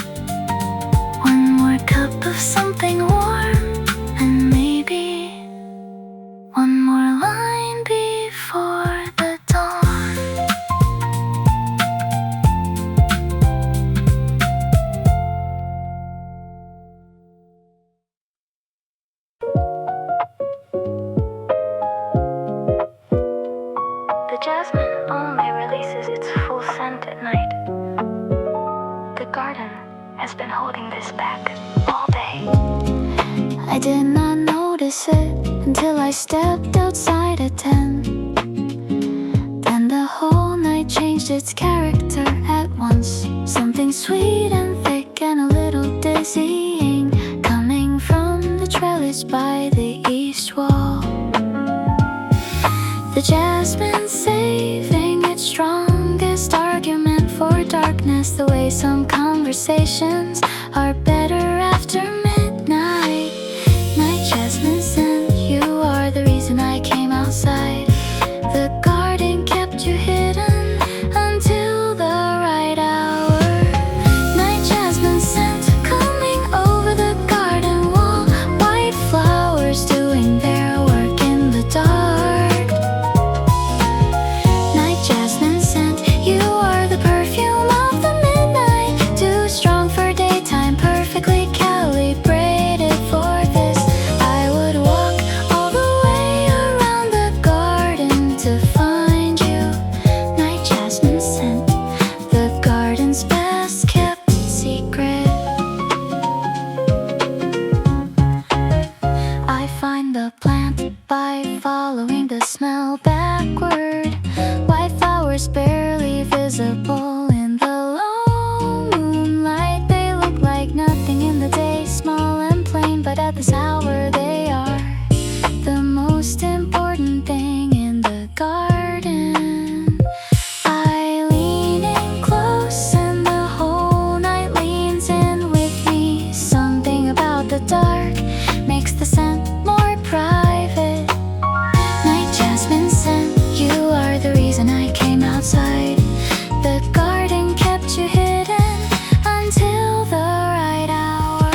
one more cup of something warm, and maybe one more line before the dawn. The jasmine only releases its full scent at night. The garden has been holding this back all day. I did not notice it until I stepped outside at 10. Then the whole night changed its character at once. Something sweet and thick and a little dizzying, coming from the trellis by the east wall. The jasmine saving its strongest argument for darkness, the way some conversations are better after midnight. Night jasmine scent, you are the reason I came outside. The garden kept you hidden until the right hour. Night jasmine scent coming over the garden wall, white flowers doing their work in the dark. Night jasmine scent, you are the perfume of the midnight, too strong for daytime, perfectly calibrated for this. I would walk all the way around the garden to find you. Night jasmine scent, the garden's best kept secret. I find the plant by following the smell backward. White flowers barely visible in the low moonlight. They look like nothing in the day, small and plain, but at this hour they are the most important thing in the garden. I lean in close and the whole night leans in with me. Something about the dark makes the scent more private. Night jasmine scent, you are the reason I came outside. The garden kept you hidden until the right hour.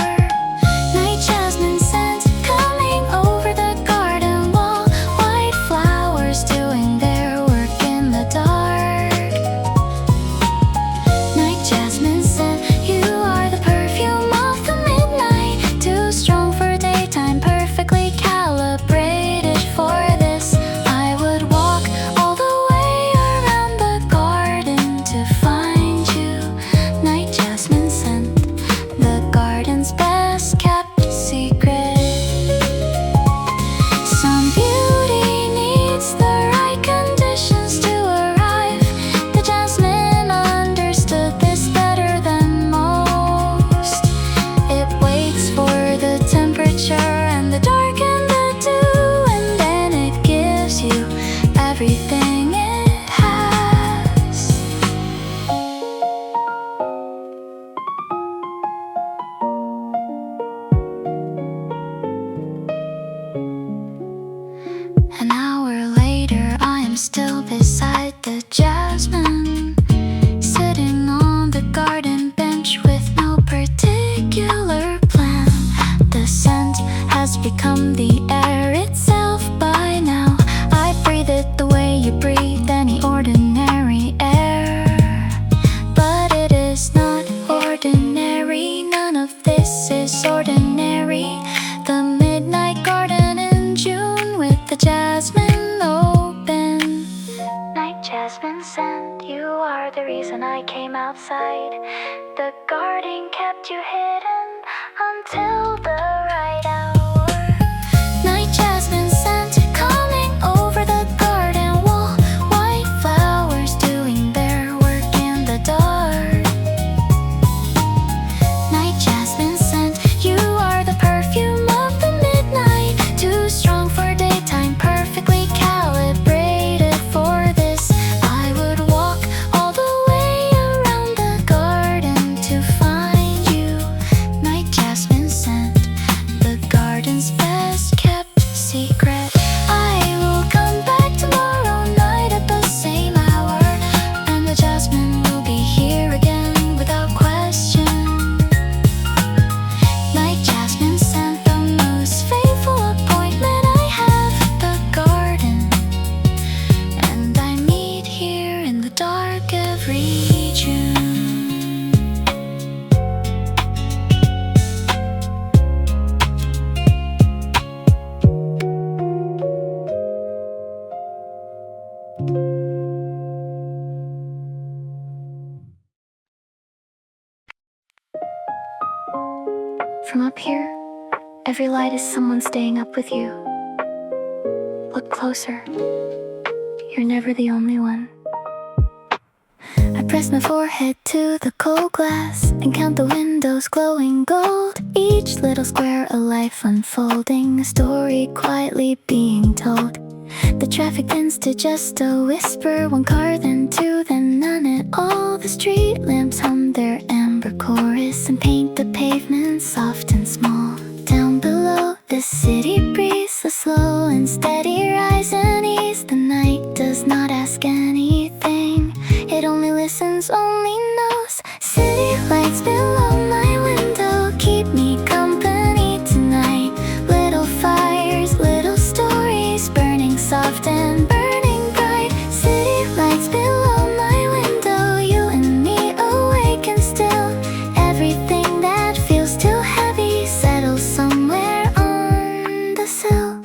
Night jasmine scent coming over the garden wall, white flowers doing their work in the dark. Night jasmine scent, you are the perfume of the midnight, too strong for daytime, perfectly calibrated for this. I would walk all the way around the garden to find you. Night jasmine scent, the garden's best kept secret. Some beauty needs the right conditions to arrive. The jasmine understood this better than most. It waits for the temperature and the dark and the dew, and then it gives you everything it has. An hour later, I am still beside the jasmine, sitting on the garden bench with no particular plan. The scent has become the air itself by now. I breathe it the way you breathe any ordinary air, but it is not ordinary. None of this is ordinary. The midnight garden in June with the jasmine open. Night jasmine scent, you are the reason I came outside. The garden kept you hidden until the right hour. Night jasmine scent coming over the garden wall, white flowers doing their work in the dark. Night jasmine scent, you are the perfume of the midnight, too strong for daytime, perfectly calibrated for this. From up here, every light is someone staying up with you. Look closer. You're never the only one. I press my forehead to the cold glass and count the windows glowing gold. Each little square a life unfolding, a story quietly being told. The traffic tends to just a whisper, one car, then two, then none at all. The street lamps hum their amber chorus and paint the pavement soft and small. Down below, the city breeze, a slow and steady rise and ease. The night does not ask anything, it only listens, only knows. City lights below my window keep me company tonight. Little fires, little stories, burning soft and burning bright. City lights below my window, you and me awake and still. Everything that feels too heavy settles somewhere on the sill.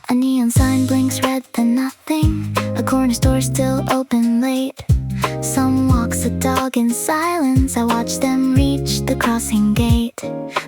A neon sign blinks red, then nothing. A corner store still open late. Some walks a dog in silence, I watch them reach the crossing gate.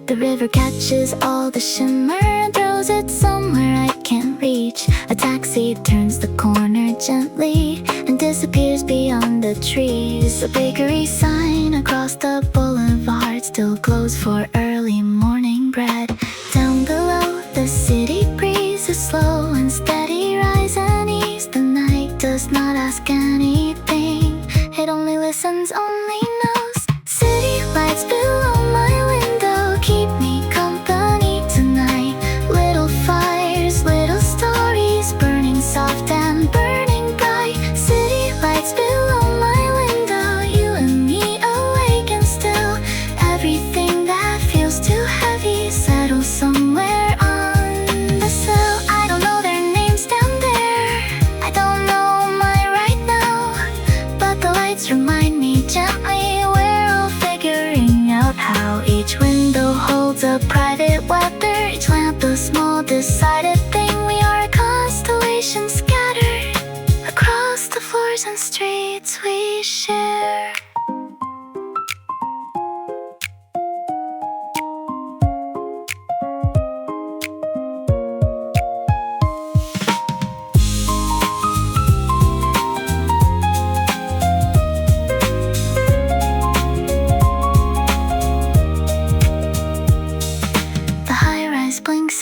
The river catches all the shimmer and throws it somewhere I can't reach. A taxi turns the corner gently and disappears beyond the trees. A bakery sign across the boulevard still glows for early morning bread. Down below, the city breeze, a slow and steady rise and ease. The night does not ask anything, it only listens, only knows. City lights below my window keep me company tonight. Little fires, little stories, burning soft and burning bright. City lights below my window, you and me awake and still. Everything that feels too heavy settles somewhere on the sill. I don't know their names down there, I don't know mine right now, but the lights remind me gently we're all figuring out how. Each window holds a private weather, each lamp a small decided thing. We are a constellation scattered across the floors and streets we share.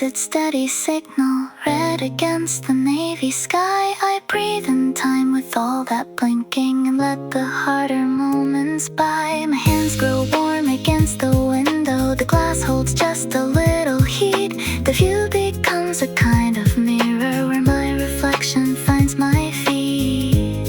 Its steady signal, red against the navy sky. I breathe in time with all that blinking and let the harder moments by. My hands grow warm against the window, the glass holds just a little heat. The view becomes a kind of mirror where my reflection finds my feet.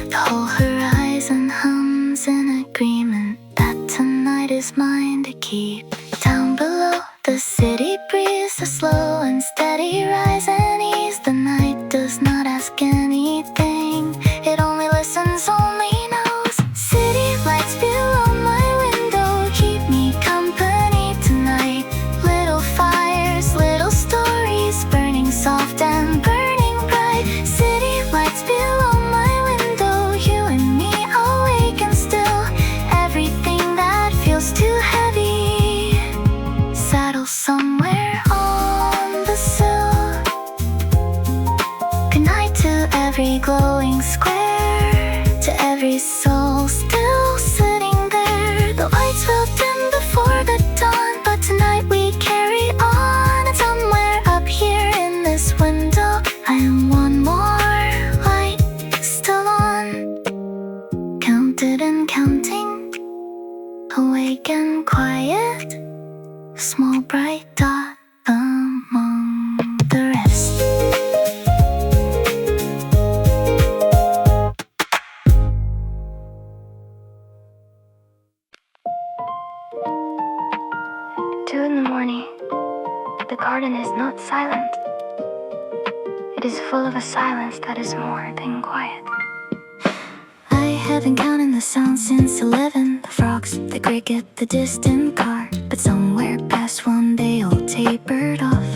The whole horizon hums in agreement that tonight is mine to keep. Down below, the city breeze, a slow and steady rise and ease. The night does not ask anything, it only listens, only knows. City lights below my window keep me company tonight. Little fires, little stories, burning soft and burning bright. City lights below my window, you and me awake and still. Everything that feels too heavy settles somewhere on the sill. Good night to every glowing square, to every soul still sitting there. The lights will dim before the dawn, but tonight we carry on. And somewhere up here in this window, I am one more light still on. Counted and counting, awake and quiet, small bright dot among the rest. Two in the morning. The garden is not silent. It is full of a silence that is more than quiet. I have been counting the sounds since 11. The frogs, the cricket, the distant car. But somewhere past one they all tapered off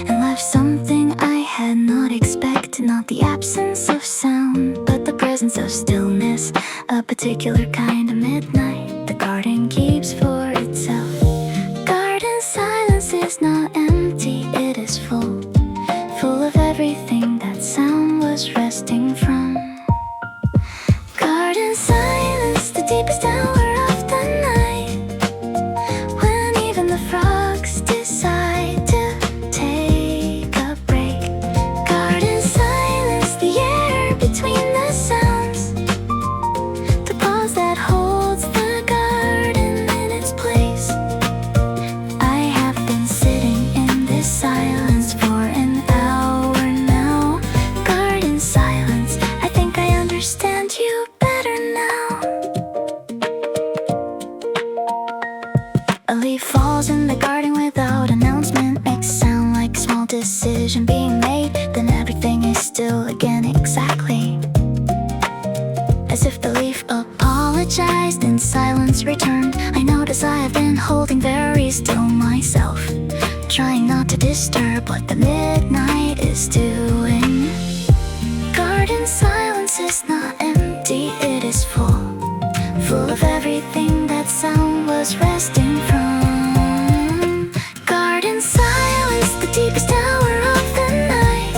and left something I had not expected. Not the absence of sound, but the presence of stillness. A particular kind of midnight. The still again exactly as if the leaf apologized and silence returned. I notice I have been holding very still myself, trying not to disturb what the midnight is doing. Garden silence is not empty, it is full, full of everything that sound was resting from. Garden silence, the deepest hour of the night,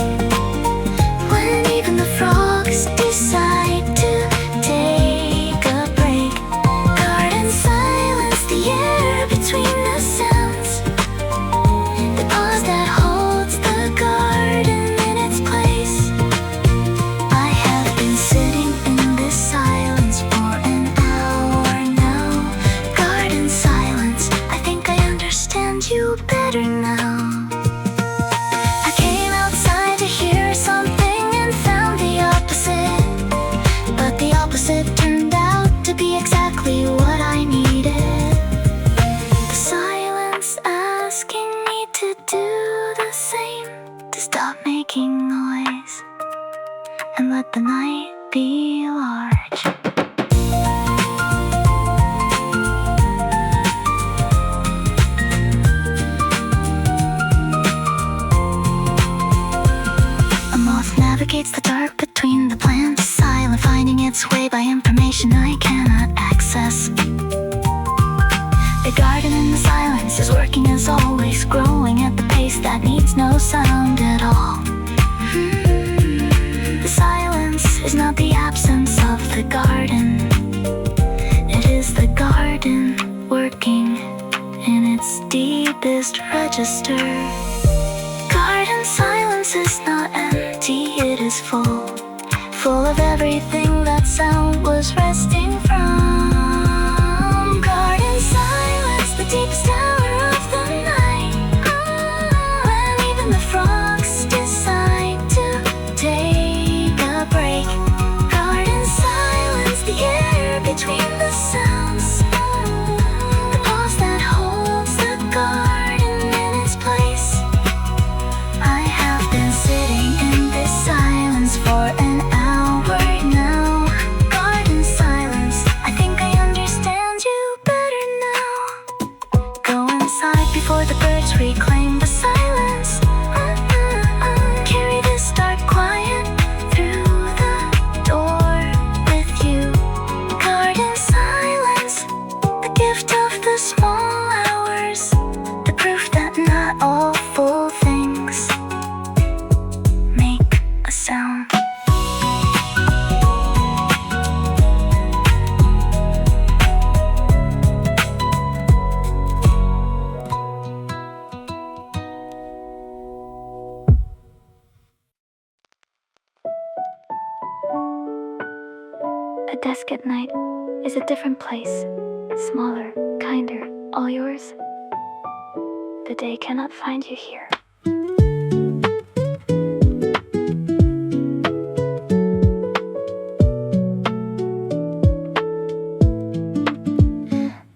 when even the frogs decide to take a break. Garden silence, the air between the sounds, the pause that holds the garden in its place. I have been sitting in this silence for an hour now. Garden silence, I think I understand you better now. I came outside to hear something and found the opposite, but the opposite turned out to be exactly what I needed. The silence asking me to do the same, to stop making noise and let the night be large. A moth navigates the dark between the plants, silent, finding its way by information I cannot access. The garden in the silence is working as always, growing at the pace that needs no sound at all. The silence is not the absence of the garden, it is the garden working in its deepest register. Garden silence is not empty, it is full, full of everything that sound was resting from. Garden silence, the deepest hour of the night, when even the frogs decide to take a break. Garden silence, the air between the sounds, the pause that holds the garden in its place. I have been sitting in this silence for an hour now. Garden silence, I think I understand you better now. Go inside before the birds reclaim the silence. Carry this dark quiet through the door with you. Garden silence, the gift of the small hours, the proof that not all full things make a sound. A desk at night is a different place, smaller, kinder, all yours. The day cannot find you here.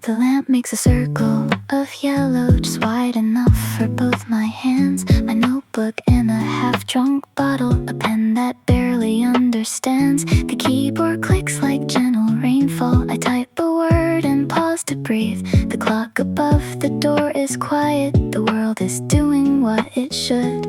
The lamp makes a circle of yellow, just wide enough for both my hands. My notebook and a half-drunk bottle, a pen that barely understands. The keyboard clicks like gentle rainfall. I type a word and pause to breathe. The clock above the door is quiet. The world is doing what it should.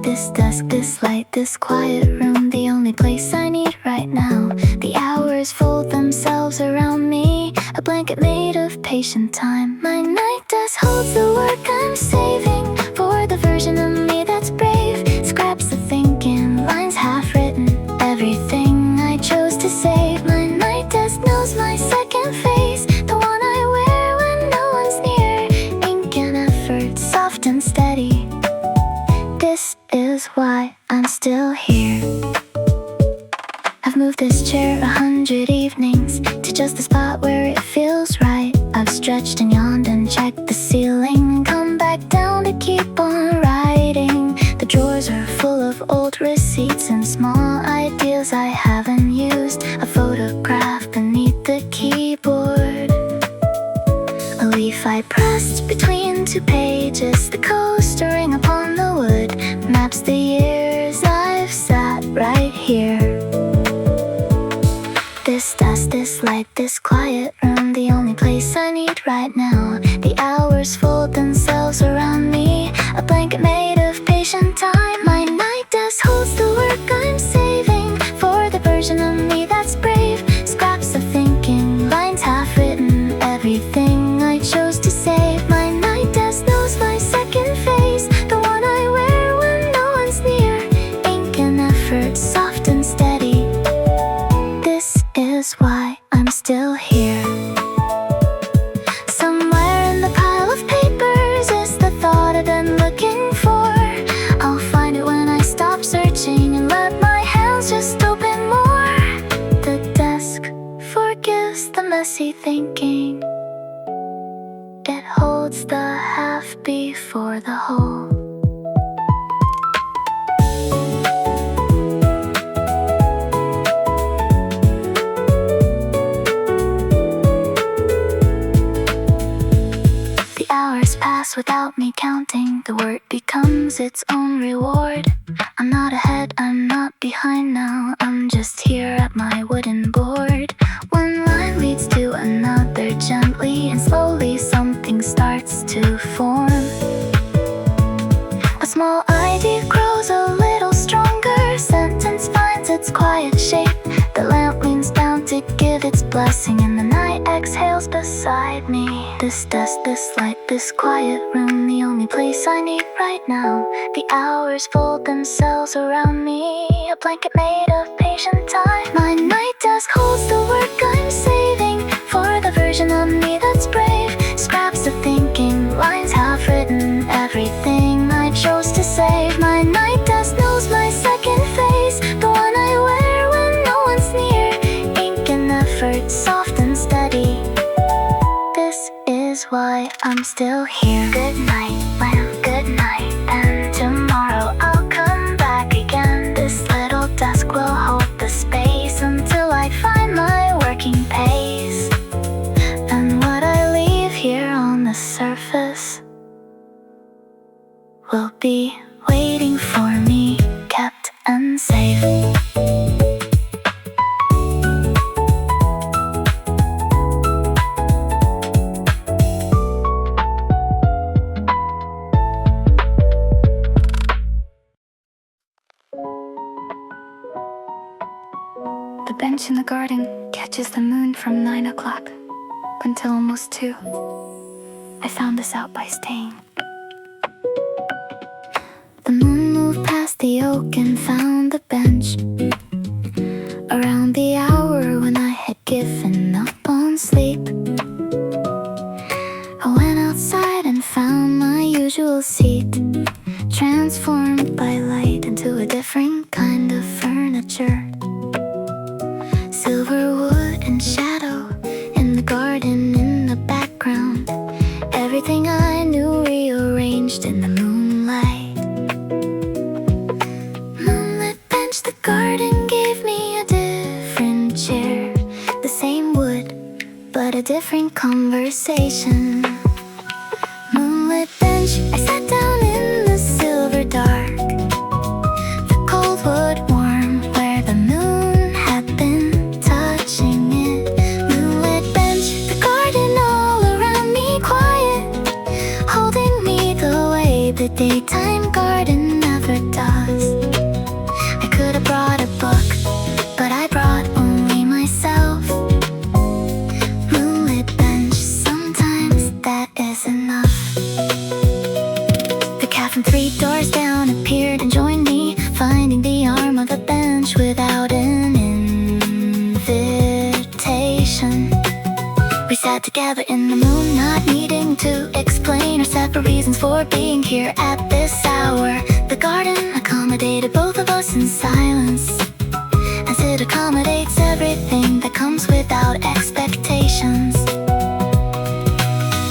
This desk, this light, this quiet room, the only place I need right now. The hours fold themselves around me, a blanket made of patient time. My night desk holds the work I'm saving for the version of me that's brave. Scraps of thinking, lines half written, everything I chose to save. My night desk knows my second face, the one I wear when no one's near. Ink and effort, soft and steady. This is why I'm still here. I've moved this chair 100 evenings to just the spot where it feels right. I've stretched and yawned and checked the ceiling, come back down to keep on writing. The drawers are full of old receipts and small ideas I haven't used. A photograph beneath the keyboard, a leaf I pressed between two pages. The coastering upon the wood maps the years I've sat effort, soft and steady. This is why I'm still here. Somewhere in the pile of papers is the thought I've been looking for. I'll find it when I stop searching and let my hands just open more. The desk forgives the messy thinking. It holds the half before the whole. The hours pass without me counting. The work becomes its own reward. I'm not ahead, I'm not behind now. I'm just here at my wooden board. One line leads to another, gently and slowly something starts to form. A small idea grows a little stronger. Sentence finds its quiet shape. The lamp leans down to give its blessing, and the night exhales beside me. This desk, this light, this quiet room, the only place I need right now. The hours fold themselves around me, a blanket made of patient time. My night desk holds the work I'm saving for the version of me that's brave. Scraps of thinking, lines half written, everything I chose to save. My night desk knows my second face, the one I wear when no one's near. Ink and effort, soft and steady. This is why I'm still here. Good night, lamp, good night, and tomorrow I'll come back again. This little desk will hold the space until I find my working pace. And what I leave here on the surface will be waiting for me, kept and safe. The bench in the garden catches the moon from 9 o'clock until almost 2. I found this out by staying. The moon moved past the oak and found the bench around the hour when I had given up on sleep. I went outside and found my usual seat, transformed by light into a different kind of furniture. Silver wood and shadow in the garden in the background. Everything I knew rearranged in the moonlight. Moonlit bench, the garden gave me a different chair. The same wood, but a different conversation. Moonlit bench, I sat down in the silver dark. The cold wood warm where the moon had been touching it. Moonlit bench, the garden all around me quiet, holding me the way the daytime garden never does. I could have brought a book, but I brought only myself. Moonlit bench, sometimes that is enough. The cat from 3 doors down appeared and joined me, finding the arm of the bench without an invitation. We sat together in the moon, not needing to explain our separate reasons for being here at this hour. The garden accommodated both of us in silence, as it accommodates everything that comes without expectations.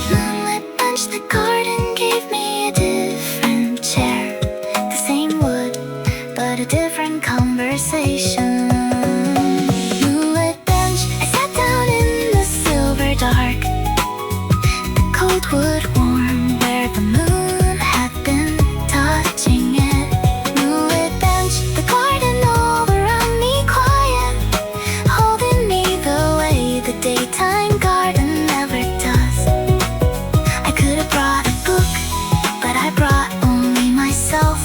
Moonlit bench, the garden gave me a different chair. The same wood, but a different conversation. Moonlit bench, I sat down in the silver dark. The cold wood warm where the moon had been touching it. Moonlit bench, the garden all around me quiet, holding me the way the daytime garden never does. I could have brought a book, but I brought only myself.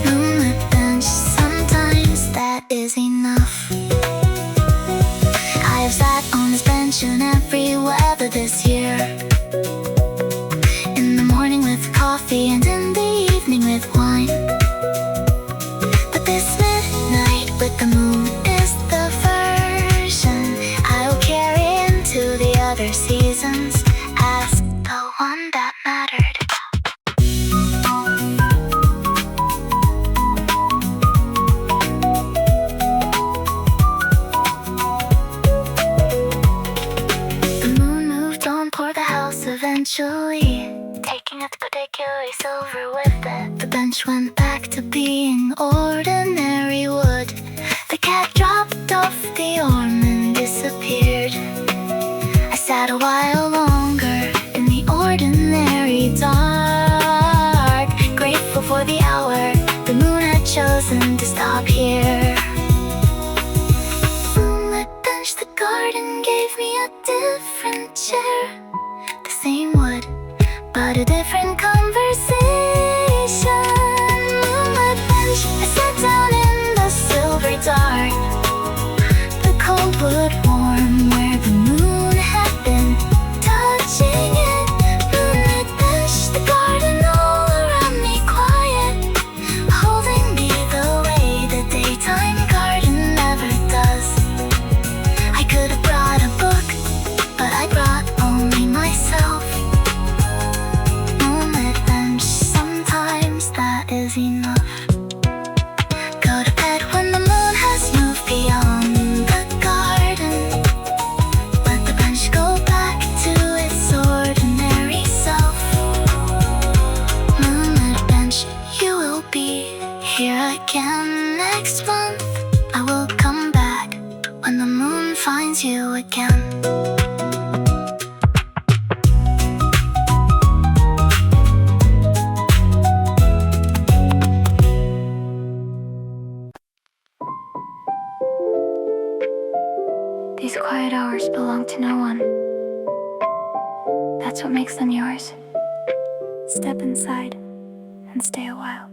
Moonlit bench, sometimes that is enough. I have sat on this bench in every weather this year. In the morning with coffee and in the evening with wine. The chosen to stop here. Moonlit bench, the garden gave me a different chair. The same wood, but a different conversation. Moonlit bench, I sat down in the silver dark. The cold wood warm where the moon had been touching it. Moonlit bench, the garden all around me quiet, holding me the way the daytime garden never does. I could have brought a book, but I brought only myself. Moonlit bench, sometimes that is enough. Go to bed when the moon has moved beyond the garden. Let the bench go back to its ordinary self. Moonlit bench, you will be here again next month. I will come back when the moon finds you again. These quiet hours belong to no one. That's what makes them yours. Step inside and stay a while.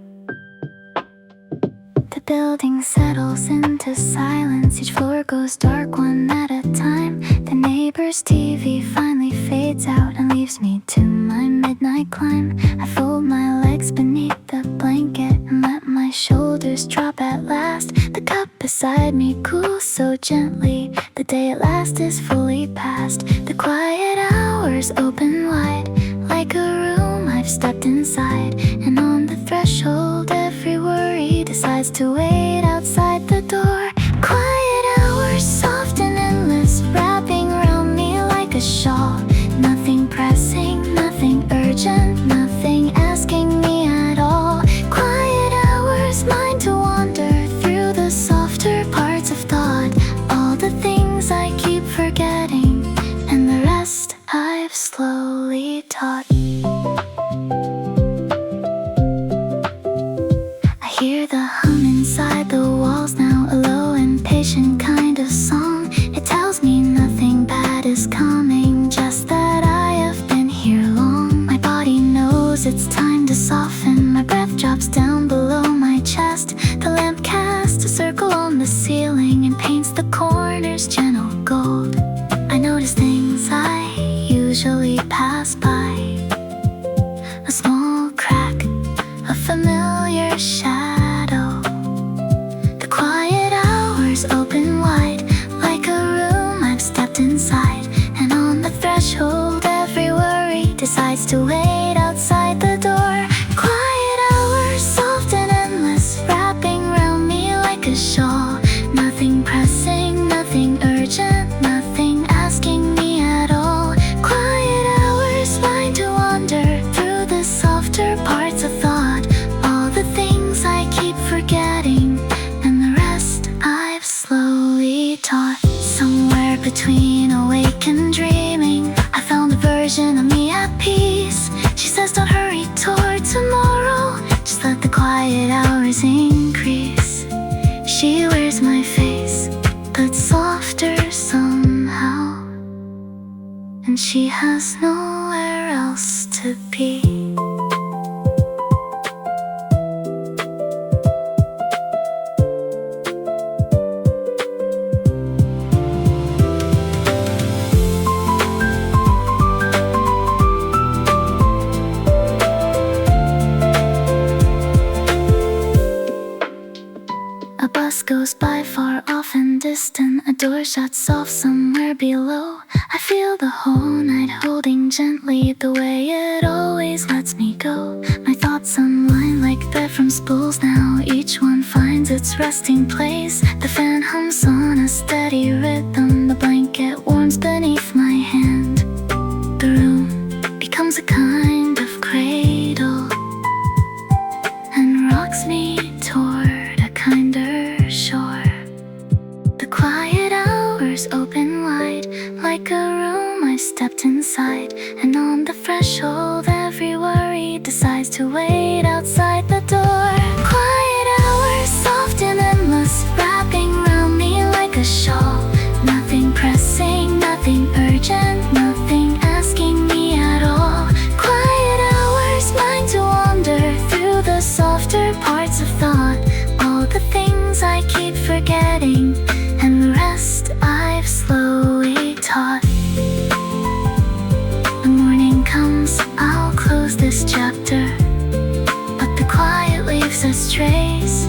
The building settles into silence. Each floor goes dark one at a time. The neighbor's TV finally fades out and leaves me to my midnight climb. I fold my legs beneath the blanket and let my shoulders drop at last. The cup beside me cools so gently. The day at last is fully past. The quiet hours open wide, like a room I've stepped inside. And on the threshold every worry decides to wait outside the door. Quiet hours, soft and endless, wrapping around me like a shawl. Nothing pressing, nothing urgent, nothing asking me at all. Quiet hours, mine to wander through the softer parts of thought. All the things I keep forgetting, and the rest I've slowly taught. I hear the hum inside the walls now, a low impatient kind of song. It tells me nothing bad is coming, just that I have been here long. My body knows it's time to soften. My breath drops down below my chest. The lamp casts a circle on the ceiling and paints the corners gentle gold. I notice things I usually pass by. A small crack, a familiar shadow. The quiet hours open wide, like a room I've stepped inside. And on the threshold every worry decides to wait outside the door. Quiet hours, soft and endless, wrapping around me like a shawl. Nothing pressing, nothing urgent, nothing asking me at all. Quiet hours, mine to wander through the softer parts of thought. All the things I keep forgetting, and the rest I've slowly taught. Somewhere between awake and dreaming, I found a version of me at peace. She says don't hurry toward tomorrow, just let the quiet hours increase. She wears my face, but softer somehow, and she has nowhere else to be. A bus goes by far off and distant. A door shuts off somewhere below. I feel the whole night holding gently the way it always lets me go. My thoughts unwind like thread from spools now. Each one finds its resting place. The fan hums on a steady rhythm. The blanket warms beneath my hand. The room becomes a kind of cradle and rocks me toward a kinder shore. The quiet hours open wide, like a room I stepped inside. And on the threshold every worry decides to wait outside the door. Quiet hours, forgetting, and the rest I've slowly taught. The morning comes, I'll close this chapter, but the quiet leaves us trace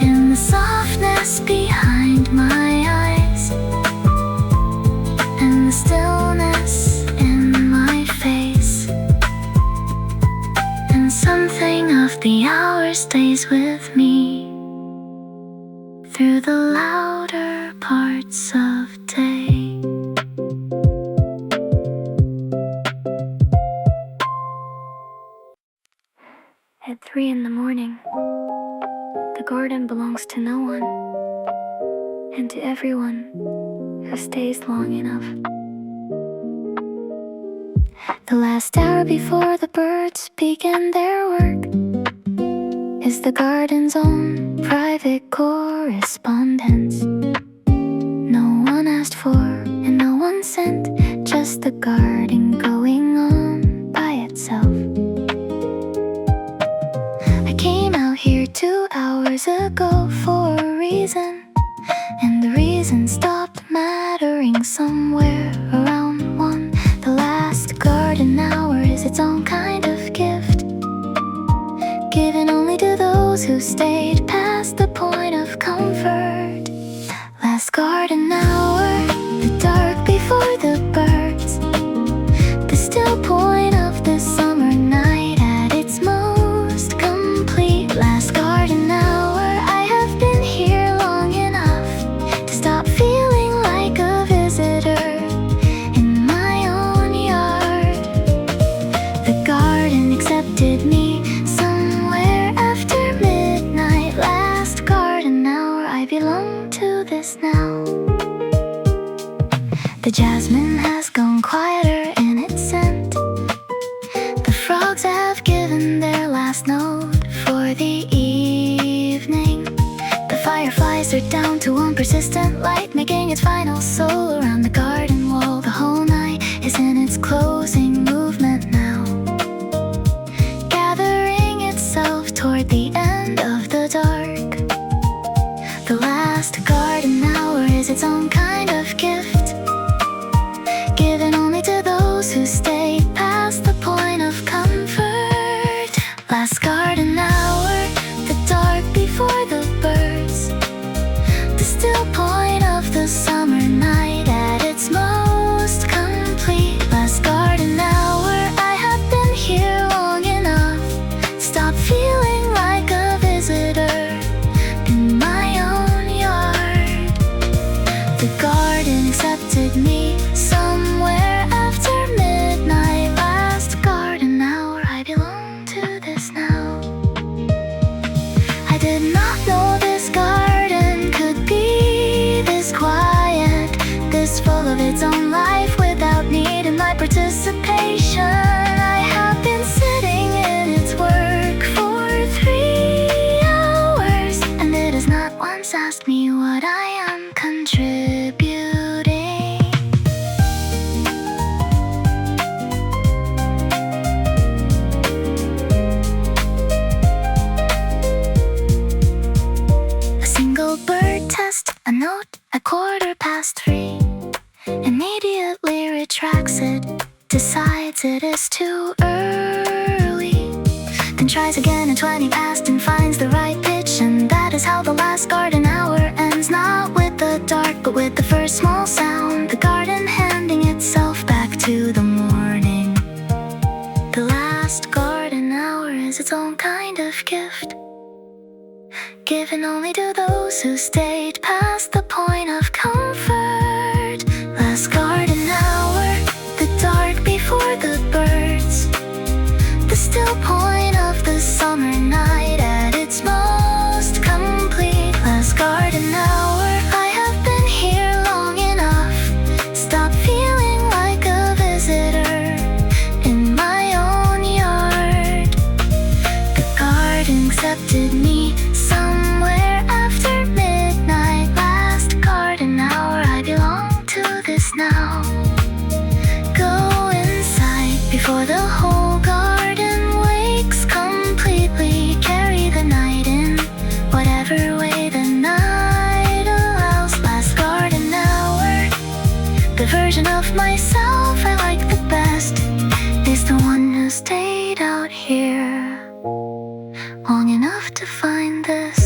in the softness behind my eyes, and the stillness in my face, and something of the hour stays with me through the louder parts of day. At 3 in the morning, the garden belongs to no one, and to everyone who stays long enough. The last hour before the birds begin their work is the garden's own private correspondence. No one asked for and no one sent, just the garden going on by itself. I came out here 2 hours ago for a reason, and the reason stopped mattering somewhere around 1. The last garden hour is its own kind of gift, given only to those who stayed past the point of comfort. Last garden hour, the dark before the birds, the still point of the summer night at its most complete. Last garden hour, I have been here long enough to stop feeling like a visitor in my own yard. The garden accepted me somewhere after midnight. Last garden hour, I belong to this now. The jasmine has gone quieter in its scent. The frogs have given their last note for the evening. The fireflies are down to one persistent light, making its final soul around the garden wall. The whole night is in its closing movement now, gathering itself toward the end of the dark. The last garden hour is its own kind of gift, given only to those who stayed past the point of comfort. Last garden hour, the dark before the birds, the still point of the summer night at its most complete. Last garden hour, I have been here long enough to stop feeling like a visitor in my own yard. The garden accepted me somewhere after midnight. Last garden hour, I belong to this now. I did not know this garden could be this quiet, this full of its own life without needing my participation. I have been sitting in its work for 3 hours, and it has not once asked me what I am contributing. A single bird test, a note at 3:15. Immediately retracts it, decides it is too early, then tries again at 20 past and finds the right pitch. And that is how the last garden hour ends, not with the dark but with the first small sound, the garden handing itself back to the morning. The last garden hour is its own kind of gift, given only to those who stayed past the point of comfort. Last garden hour, the dark before the birds, the still point of the summer night at its most complete. Last garden hour, I have been here long enough to stop feeling like a visitor in my own yard. The garden accepted me somewhere after midnight. Last garden hour, myself I like the best is the one who stayed out here long enough to find this.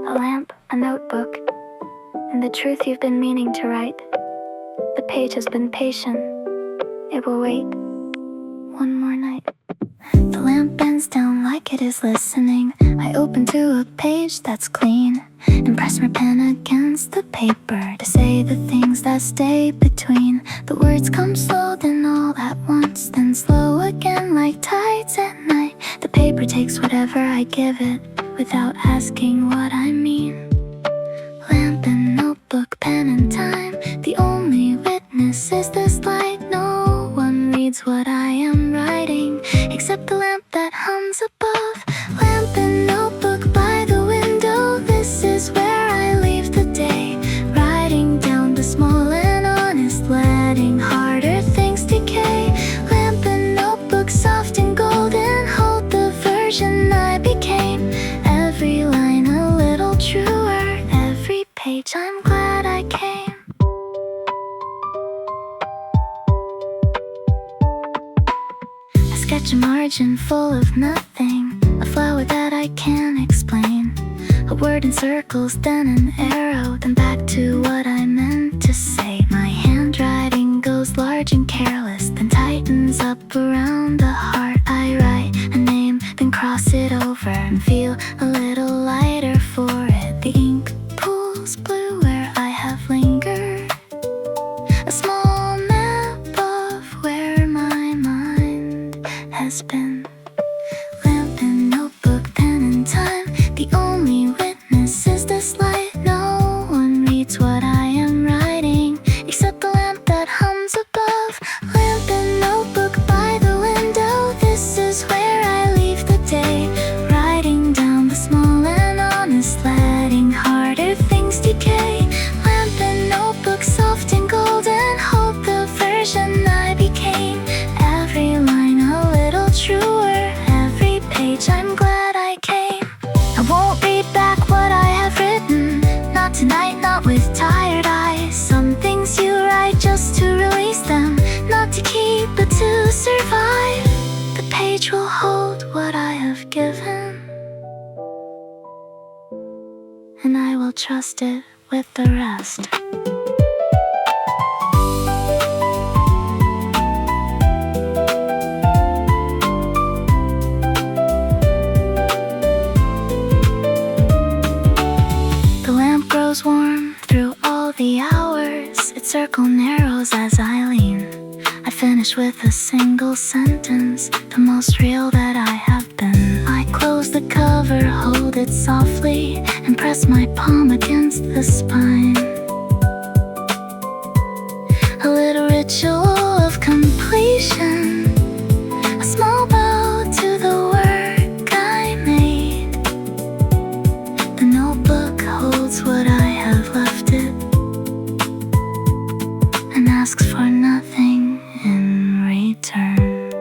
A lamp, a notebook, and the truth you've been meaning to write. The page has been patient. It will wait one more night. The lamp bends down like it is listening. I open to a page that's clean and press my pen against the paper to say the things that stay between. The words come slow, then all at once, then slow again like tides at night. The paper takes whatever I give it without asking what I mean. Lamp and notebook, pen and time. The only witness is this light. No one reads what I am writing except the lamp that hums above. Lamp and notebook by the window. This is where I leave the day, writing down the small and honest, letting harder things decay. Lamp and notebook, soft and golden, hold the version I became. Every line a little truer, every page I'm glad I came. I sketch a margin full of nothing, a flower that I can't explain. A word in circles, then an arrow, then back to what I meant to say. My handwriting goes large and careless, then tightens up around the heart. I write a name, then cross it over and feel a little lighter for it. The ink pools blue where I have lingered, a small map of where my mind has been. Lamp and notebook, pen and time. The only witness is this light. No one reads what I am writing except the lamp that hums above. Lamp and notebook by the window. This is where I leave the day, writing down the small and honest, letting harder things decay. Lamp and notebook, soft and golden, hold the version I became. Every line a little truer, every page I'm glad I came. I won't read back what I have written, not tonight, not with tired eyes. Some things you write just to release them, not to keep but to survive. The page will hold what I have given, and I will trust it with the rest. The lamp grows warm through all the hours. Its circle narrows as I lean. I finish with a single sentence, the most real that I have been. I close the cover, hold it softly, and press my palm against the spine. A little ritual of completion, a small bow to the work I made. The notebook holds what I have left it and asks for nothing in return.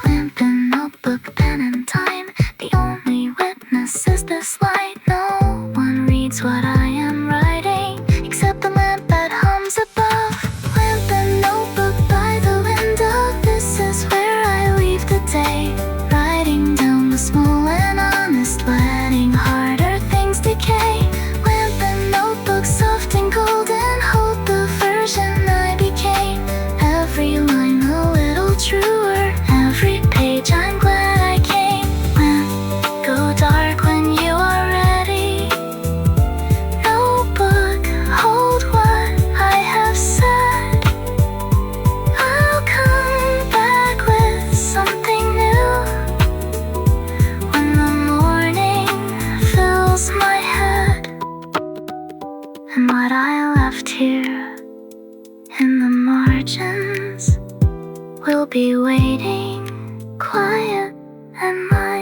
Lamp and notebook, pen and time. The only witness is this light. No one reads what I am writing except the lamp that hums above. Lamp and notebook by the window. This is where I leave the day, writing down the small and honest, letting harder things decay. Lamp and notebook, soft and golden, hold the version I became. Every line a little truer, every page I'm glad I came. Lamp, go dark when you are ready. Notebook, hold what I have said. I'll come back with something new when the morning fills my head. And what I left here in the margins will be waiting, quiet and mild.